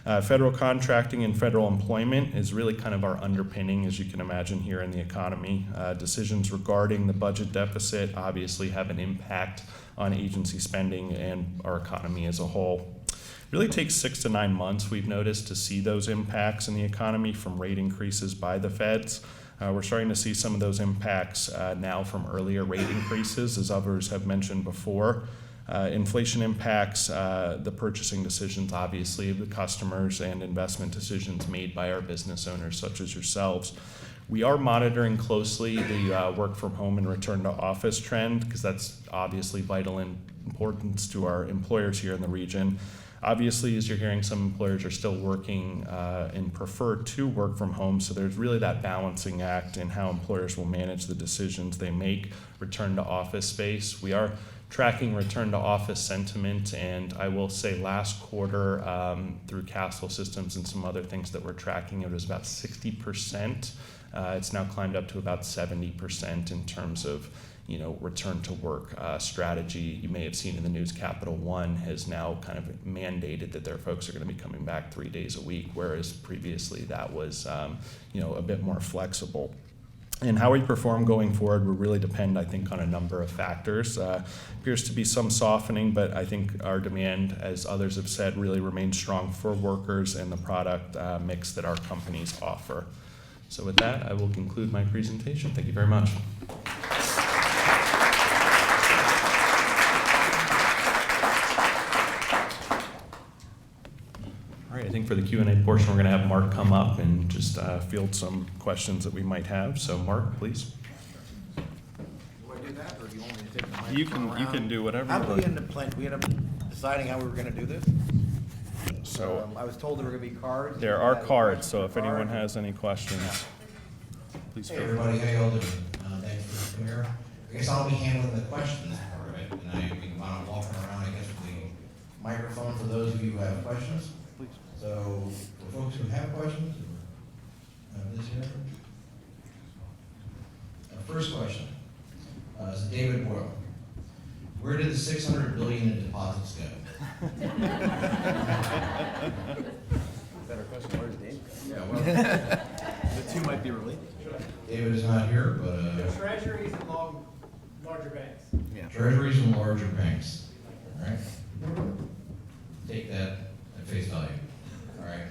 Federal contracting and federal employment is really kind of our underpinning, as you can imagine, here in the economy. Decisions regarding the budget deficit obviously have an impact on agency spending and our economy as a whole. It really takes 6 to 9 months, we've noticed, to see those impacts in the economy from rate increases by the feds. We're starting to see some of those impacts now from earlier rate increases, as others have mentioned before. Inflation impacts the purchasing decisions, obviously, of the customers and investment decisions made by our business owners, such as yourselves. We are monitoring closely the work from home and return to office trend, because that's obviously vital importance to our employers here in the region. Obviously, as you're hearing, some employers are still working and prefer to work from home, so there's really that balancing act in how employers will manage the decisions they make. Return to office space. We are tracking return to office sentiment, and I will say last quarter through Castle Systems and some other things that we're tracking, it was about 60%. It's now climbed up to about 70% in terms of return to work strategy. You may have seen in the news, Capital One has now kind of mandated that their folks are going to be coming back 3 days a week, whereas previously that was a bit more flexible. And how we perform going forward will really depend, I think, on a number of factors. Appears to be some softening, but I think our demand, as others have said, really remains strong for workers and the product mix that our companies offer. So with that, I will conclude my presentation. Thank you very much. All right, I think for the Q&A portion, we're going to have Mark come up and just field some questions that we might have. So Mark, please. Do I do that, or do you want me to take the microphone You can do whatever How you did we like. end up playing? We ended up deciding how we were going to do this. So I was told there were going to be cards. there are cards, so if anyone has any questions, please Hey feel everybody, how y'all doing? Thanks for coming here. I guess I'll be handling the questions part of it, and I'm walking around, I guess, with the microphone for those of you who have questions. Please. So, for folks who have questions, this here. First question, is David Boyle. Where did the $600 billion in deposits go? Better question, where's Dave? Yeah, well, the two might be related. David is not here, but, Treasuries and larger banks. Yeah. treasuries and larger banks, all right? Take that at face value, all right?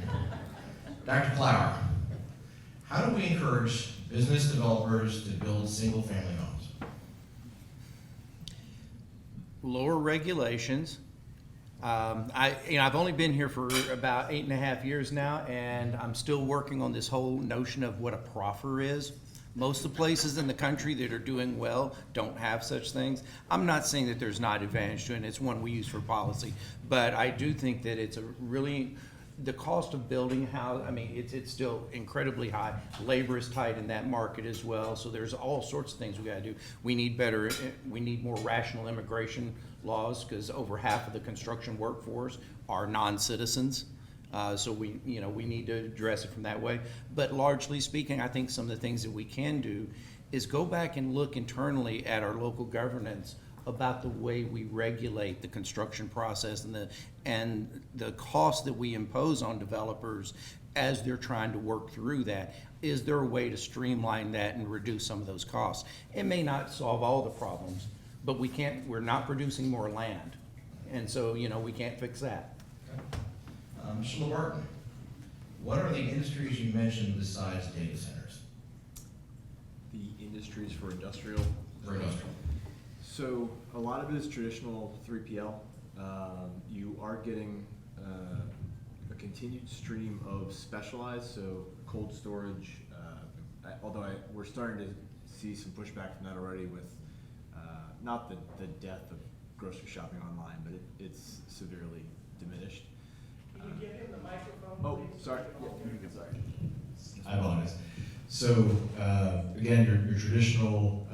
Dr. Clower, how do we encourage business developers to build single-family homes? Lower regulations. I've only been here for about 8.5 years now, and I'm still working on this whole notion of what a proffer is. Most of the places in the country that are doing well don't have such things. I'm not saying that there's not advantage to it, and it's one we use for policy, but I do think that it's a really, the cost of building a house, it's still incredibly high. Labor is tight in that market as well, so there's all sorts of things we gotta do. We need more rational immigration laws, because over half of the construction workforce are non-citizens. So we need to address it from that way. But largely speaking, I think some of the things that we can do is go back and look internally at our local governance about the way we regulate the construction process and the cost that we impose on developers as they're trying to work through that. Is there a way to streamline that and reduce some of those costs? It may not solve all the problems, but we're not producing more land. And so, we can't fix that. Mr. LeBarton, what are the industries you mentioned besides data centers The industries for industrial. for industrial? So a lot of it is traditional 3PL. You are getting continued stream of specialized, so cold storage. Although we're starting to see some pushback from that already with not the death of grocery shopping online, but it's severely diminished. Can you give him the microphone, Oh, please? sorry. Yeah, sorry. I apologize. So, again, your traditional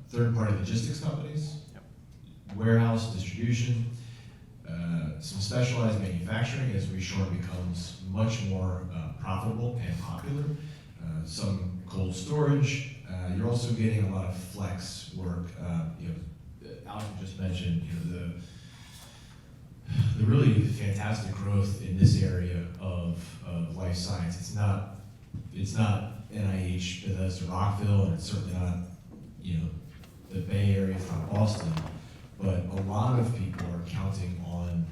third-party logistics companies, warehouse distribution, some specialized manufacturing as reshoring becomes much more profitable and popular, some cold storage. You're also getting a lot of flex work. Alvin just mentioned the really fantastic growth in this area of life science. It's not NIH, Bethesda, Rockville, and it's certainly not the Bay Area, it's not Boston, but a lot of people are counting on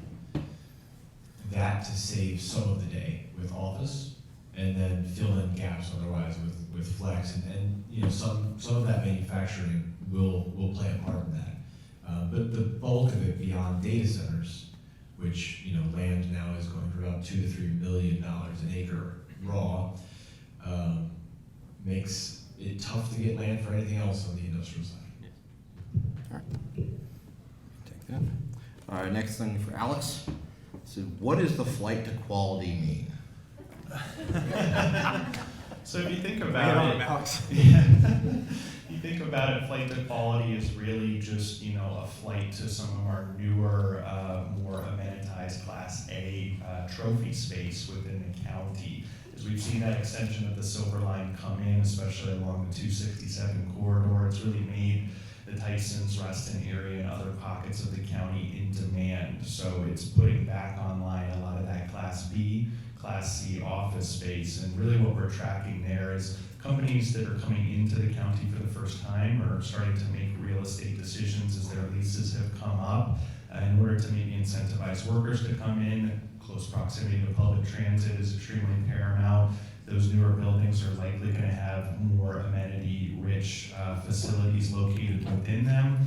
that to save some of the day with office, and then fill in gaps otherwise with flex, and some of that manufacturing will play a part in that. But the bulk of it beyond data centers, which land now is going for about $2 to $3 million an acre raw, makes it tough to get land for anything else on the industrial side. All right. Take that. All right, next thing for Alex. So what does the flight to quality mean? So if you think Bring it about on, it, Alex. you think about it, flight to quality is really just a flight to some of our newer, more amenitized Class A trophy space within the county. As we've seen that extension of the Silver Line come in, especially along the 267 corridor, it's really made the Tysons, Reston area, and other pockets of the county in demand. So it's putting back online a lot of that Class B, Class C office space. And really what we're tracking there is companies that are coming into the county for the first time or starting to make real estate decisions as their leases have come up in order to maybe incentivize workers to come in. Close proximity to public transit is extremely paramount. Those newer buildings are likely going to have more amenity-rich facilities located within them.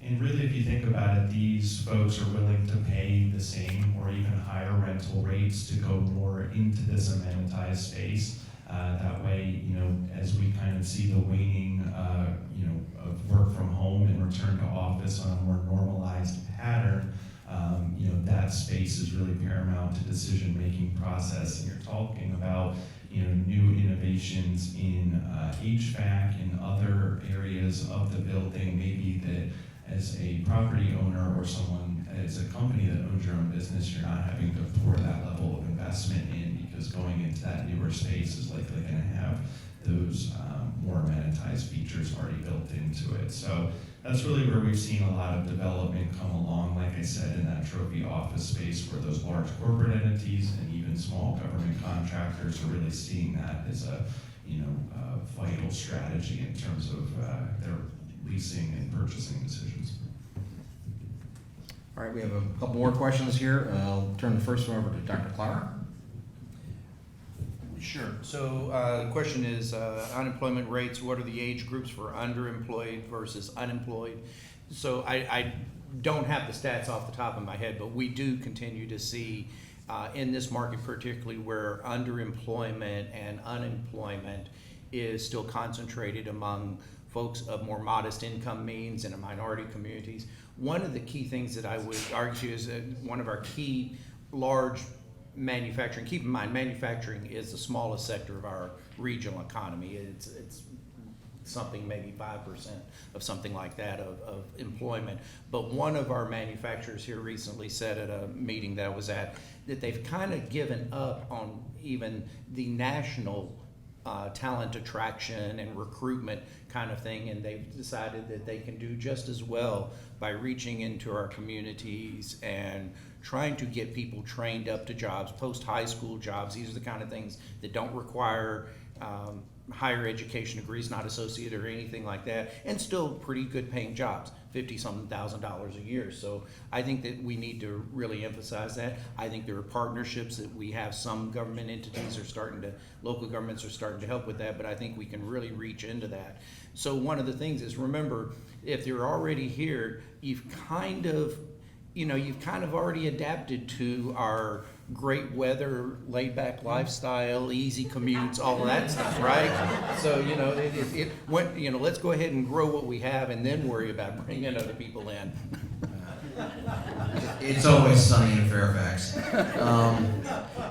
And really, if you think about it, these folks are willing to pay the same or even higher rental rates to go more into this amenitized space. That way, as we kind of see the waning, of work from home and return to office on a more normalized pattern, that space is really paramount to decision-making process. And you're talking about new innovations in HVAC and other areas of the building, maybe that as a property owner or someone as a company that owns your own business, you're not having to pour that level of investment in, because going into that newer space is likely going to have those more amenitized features already built into it. So that's really where we've seen a lot of development come along, like I said, in that trophy office space, where those large corporate entities and even small government contractors are really seeing that as a vital strategy in terms of their leasing and purchasing decisions. All right, we have a couple more questions here. I'll turn the first one over to Dr. Clower. Sure. So the question is unemployment rates. What are the age groups for underemployed versus unemployed? So I don't have the stats off the top of my head, but we do continue to see in this market, particularly where underemployment and unemployment is still concentrated among folks of more modest income means and in minority communities. One of the key things that I would argue is that one of our key large manufacturing, keep in mind, manufacturing is the smallest sector of our regional economy. It's something maybe 5% of something like that of employment. But one of our manufacturers here recently said at a meeting that I was at that they've kind of given up on even the national talent attraction and recruitment kind of thing, and they've decided that they can do just as well by reaching into our communities and trying to get people trained up to jobs, post-high school jobs. These are the kind of things that don't require higher education degrees, not associated or anything like that, and still pretty good paying jobs, $50-something thousand a year. So I think that we need to really emphasize that. I think there are partnerships that we have. Some government entities are starting to, local governments are starting to help with that, but I think we can really reach into that. So one of the things is, remember, if they're already here, you've kind of you know, you've kind of already adapted to our great weather, laid-back lifestyle, easy commutes, all of that stuff, right? So, you know, it went, you know, let's go ahead and grow what we have and then worry about bringing other people in. It's always sunny in Fairfax.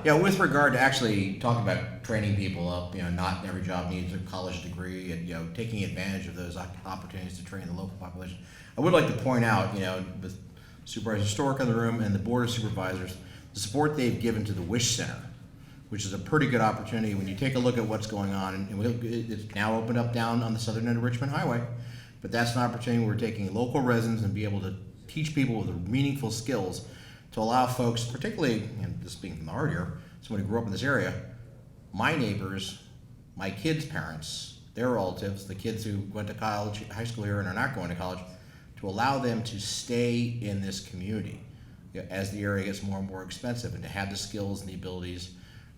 Yeah, with regard to actually talking about training people up, you know, not every job needs a college degree, and, you know, taking advantage of those opportunities to train the local population. I would like to point out, you know, with Supervisor Stork in the room and the Board of Supervisors, the support they've given to the Wish Center, which is a pretty good opportunity when you take a look at what's going on. And it's now opened up down on the southern end of Richmond Highway, but that's an opportunity where we're taking local residents and be able to teach people with meaningful skills to allow folks, particularly, and this being from the heart here, someone who grew up in this area, my neighbors, my kids' parents, their relatives, the kids who went to college, high school here and are not going to college, to allow them to stay in this community, you know, as the area gets more and more expensive, and to have the skills and the abilities,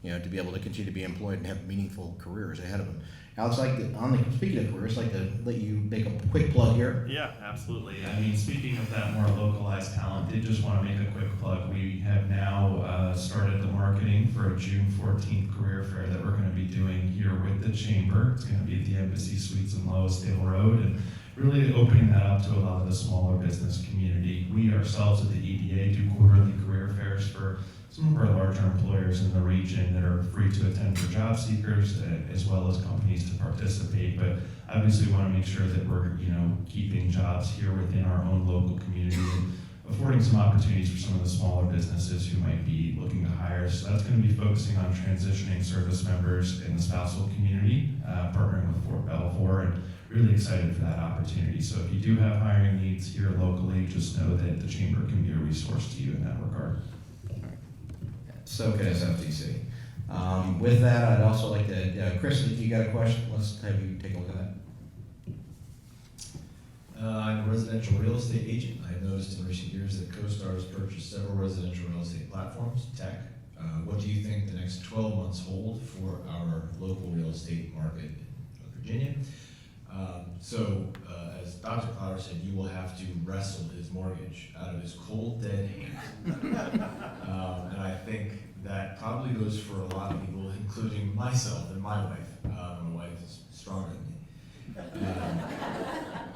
you know, to be able to continue to be employed and have meaningful careers ahead of them. Alex, speaking of careers, I'd like to let you make a quick plug here. Yeah, absolutely. I mean, speaking of that more localized talent, did just want to make a quick plug. We have now started the marketing for a June 14th career fair that we're going to be doing here with the Chamber. It's going to be at the Embassy Suites in Loisdale Road, and really opening that up to a lot of the smaller business community. We ourselves at the EDA do quarterly career fairs for some of our larger employers in the region that are free to attend for job seekers, as well as companies to participate. But obviously, we want to make sure that we're, you know, keeping jobs here within our own local community and affording some opportunities for some of the smaller businesses who might be looking to hire. So that's going to be focusing on transitioning service members in the spousal community, partnering with Fort Belvoir, and really excited for that opportunity. So if you do have hiring needs here locally, just know that the Chamber can be a resource to you in that regard. So can SFTC. With that, I'd also like to, Chris, if you got a question, let's have you take a look at that. I'm a residential real estate agent. I've noticed in recent years that CoStar has purchased several residential real estate platforms, tech. What do you think the next 12 months hold for our local real estate market in Virginia? As Dr. Clower said, you will have to wrestle his mortgage out of his cold, dead hands. And I think that probably goes for a lot of people, including myself and my wife. My wife is stronger than me.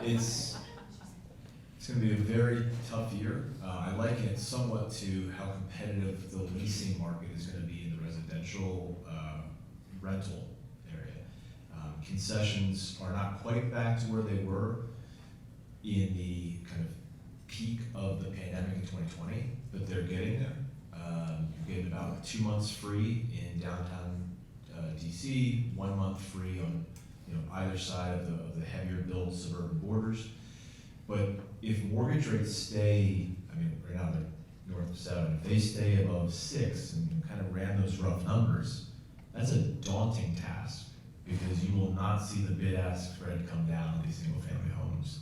It's going to be a very tough year. I liken it somewhat to how competitive the leasing market is going to be in the residential rental area. Concessions are not quite back to where they were in the kind of peak of the pandemic in 2020, but they're getting there. You get about 2 months free in downtown DC, 1 month free on, you know, either side of the heavier built suburban borders. But if mortgage rates stay, I mean, right now they're north of 7, if they stay above 6 and you kind of ran those rough numbers, that's a daunting task, because you will not see the bid-ask spread come down on these single-family homes,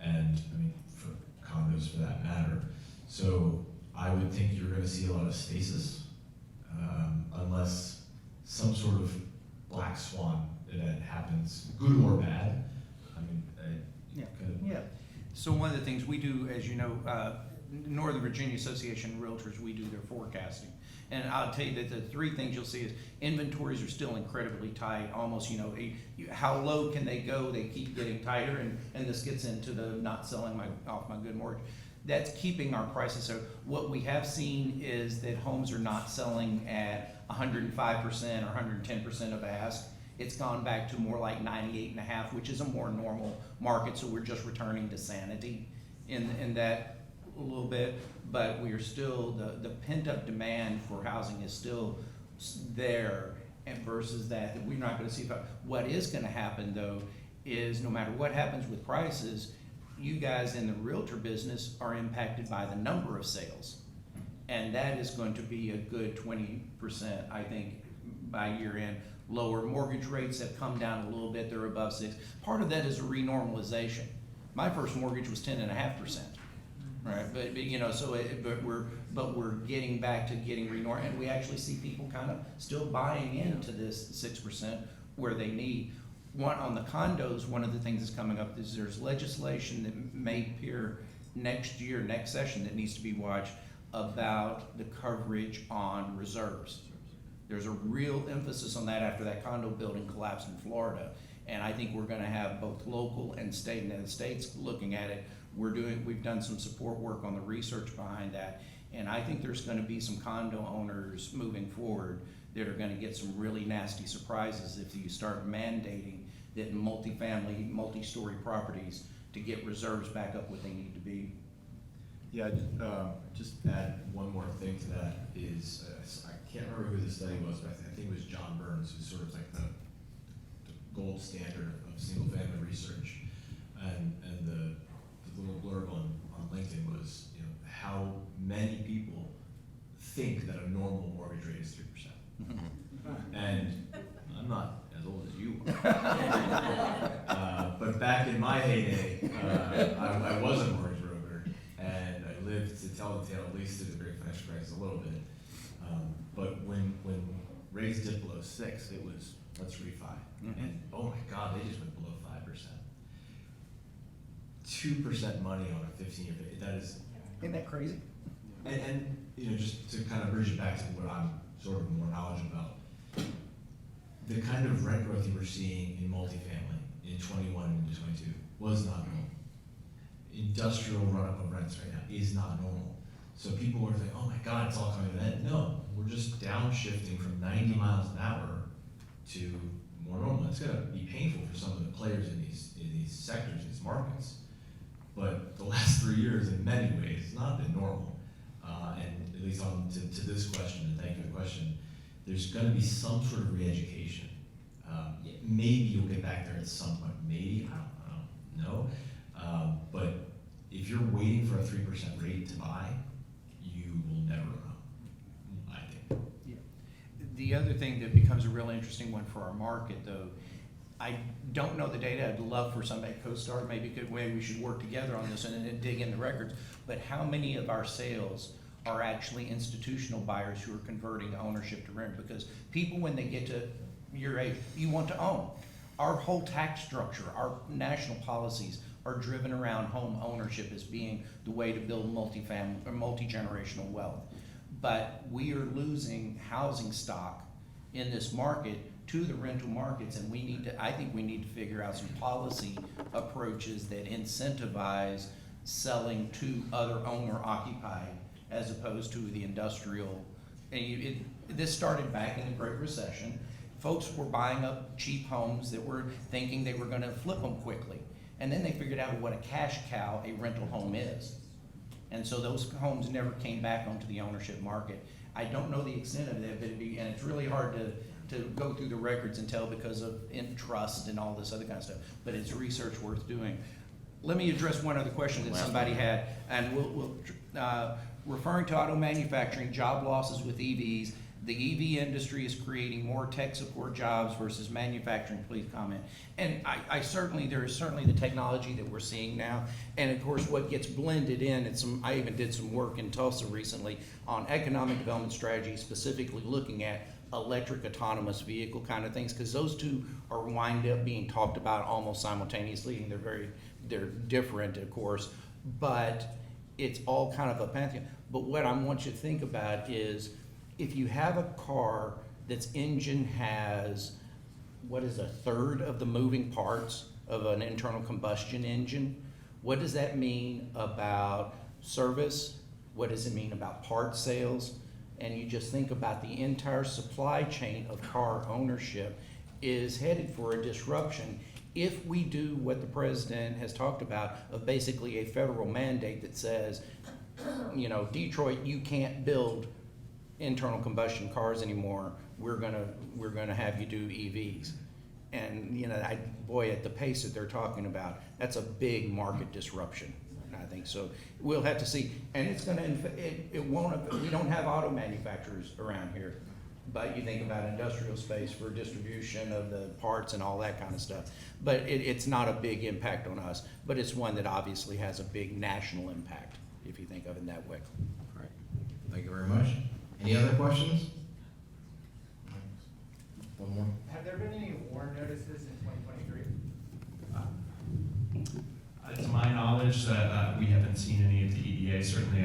and I mean, for condos for that matter. So I would think you're going to see a lot of stasis, unless some sort of black swan event happens, good or bad. I mean, Yeah. So one of the things we do, as you know, Northern Virginia Association of Realtors, we do their forecasting. And I'll tell you that the three things you'll see is inventories are still incredibly tight, almost, you know, how low can they go? They keep getting tighter, and this gets into the not selling off my good mortgage. That's keeping our prices. So what we have seen is that homes are not selling at 105% or 110% of ask. It's gone back to more like 98.5%, which is a more normal market. So we're just returning to sanity in that a little bit. But we are still, the pent-up demand for housing is still there, and versus that we're not going to see. What is going to happen, though, is no matter what happens with prices, you guys in the realtor business are impacted by the number of sales. And that is going to be a good 20%, I think, by year end. Lower mortgage rates have come down a little bit, they're above 6. Part of that is a renormalization. My first mortgage was 10.5%. Right, but you know, so but we're getting back to getting renorm, and we actually see people kind of still buying into this 6% where they need. One on the condos, one of the things that's coming up is there's legislation that may appear next year, next session that needs to be watched about the coverage on reserves. There's a real emphasis on that after that condo building collapsed in Florida. And I think we're gonna have both local and state, and the state's looking at it. We've done some support work on the research behind that. And I think there's gonna be some condo owners moving forward that are gonna get some really nasty surprises if you start mandating that in multifamily, multi-story properties to get reserves back up what they need to be. Yeah, just add one more thing to that is, I can't remember who the study was, but I think it was John Burns, who's sort of like the gold standard of single-family research. And the little blurb on LinkedIn was, you know, how many people think that a normal mortgage rate is 3%. And I'm not as old as you are. But back in my heyday, I was a mortgage broker, and I lived to tell the tale, at least through the great financial crisis a little bit. But when rates dipped below 6, it was, let's refi. And oh my God, they just went below 5%. 2% money on a 15-year, that is. Isn't that crazy? And you know, just to kind of bridge it back to what I'm sort of more knowledgeable about, the kind of rent growth you were seeing in multifamily in 21 and into 22 was not normal. Industrial run-up of rents right now is not normal. So people were thinking, oh my God, it's all coming to an end. No, we're just downshifting from 90 miles an hour to more normal. It's gonna be painful for some of the players in these sectors, in these markets. But the last 3 years, in many ways, it's not been normal. And at least on to this question, and thank you for the question, there's going to be some sort of re-education. Maybe you'll get back there at some point. Maybe, I don't know. But if you're waiting for a 3% rate to buy, you will never know, I think. Yeah. The other thing that becomes a real interesting one for our market, though, I don't know the data. I'd love for somebody at CoStar, maybe a good way we should work together on this and then dig in the records. But how many of our sales are actually institutional buyers who are converting ownership to rent? Because people, when they get to your age, you want to own. Our whole tax structure, our national policies are driven around home ownership as being the way to build multifamily or multi-generational wealth. But we are losing housing stock in this market to the rental markets, and I think we need to figure out some policy approaches that incentivize selling to other owner occupied as opposed to the industrial. And this started back in the Great Recession. Folks were buying up cheap homes that were thinking they were gonna flip them quickly. And then they figured out what a cash cow a rental home is. And so those homes never came back onto the ownership market. I don't know the extent of that, but and it's really hard to go through the records and tell because of trust and all this other kind of stuff, but it's research worth doing. Let me address one other question that somebody had, and we'll referring to auto manufacturing, job losses with EVs. The EV industry is creating more tech support jobs versus manufacturing. Please comment. And there is certainly the technology that we're seeing now. And of course, what gets blended in, I even did some work in Tulsa recently on economic development strategy, specifically looking at electric autonomous vehicle kind of things, because those two are wind up being talked about almost simultaneously, and they're different, of course, but it's all kind of a pantheon. But what I want you to think about is, if you have a car that's engine has, what is a third of the moving parts of an internal combustion engine, what does that mean about service? What does it mean about parts sales? And you just think about the entire supply chain of car ownership is headed for a disruption if we do what the president has talked about of basically a federal mandate that says, you know, Detroit, you can't build internal combustion cars anymore. We're gonna have you do EVs. And you know, boy, at the pace that they're talking about, that's a big market disruption. I think so. We'll have to see, and it's going to. It won't. We don't have auto manufacturers around here, but you think about industrial space for distribution of the parts and all that kind of stuff. But it's not a big impact on us, but it's one that obviously has a big national impact if you think of it that way. All right. Thank you very much. Any other questions? One more. Have there been any warrant notices in 2023? To my knowledge, we haven't seen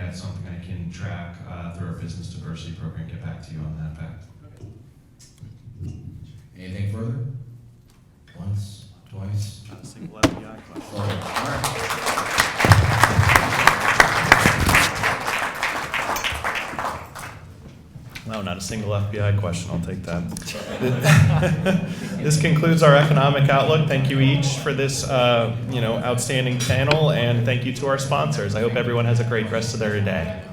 that's something I can track through our business diversity program, get back to you on that fact. Anything further? Once, twice? Not a single FBI question. All right. No, not a single FBI question. I'll take that. This concludes our economic outlook. Thank you each for this, outstanding panel, and thank you to our sponsors. I hope everyone has a great rest of their day.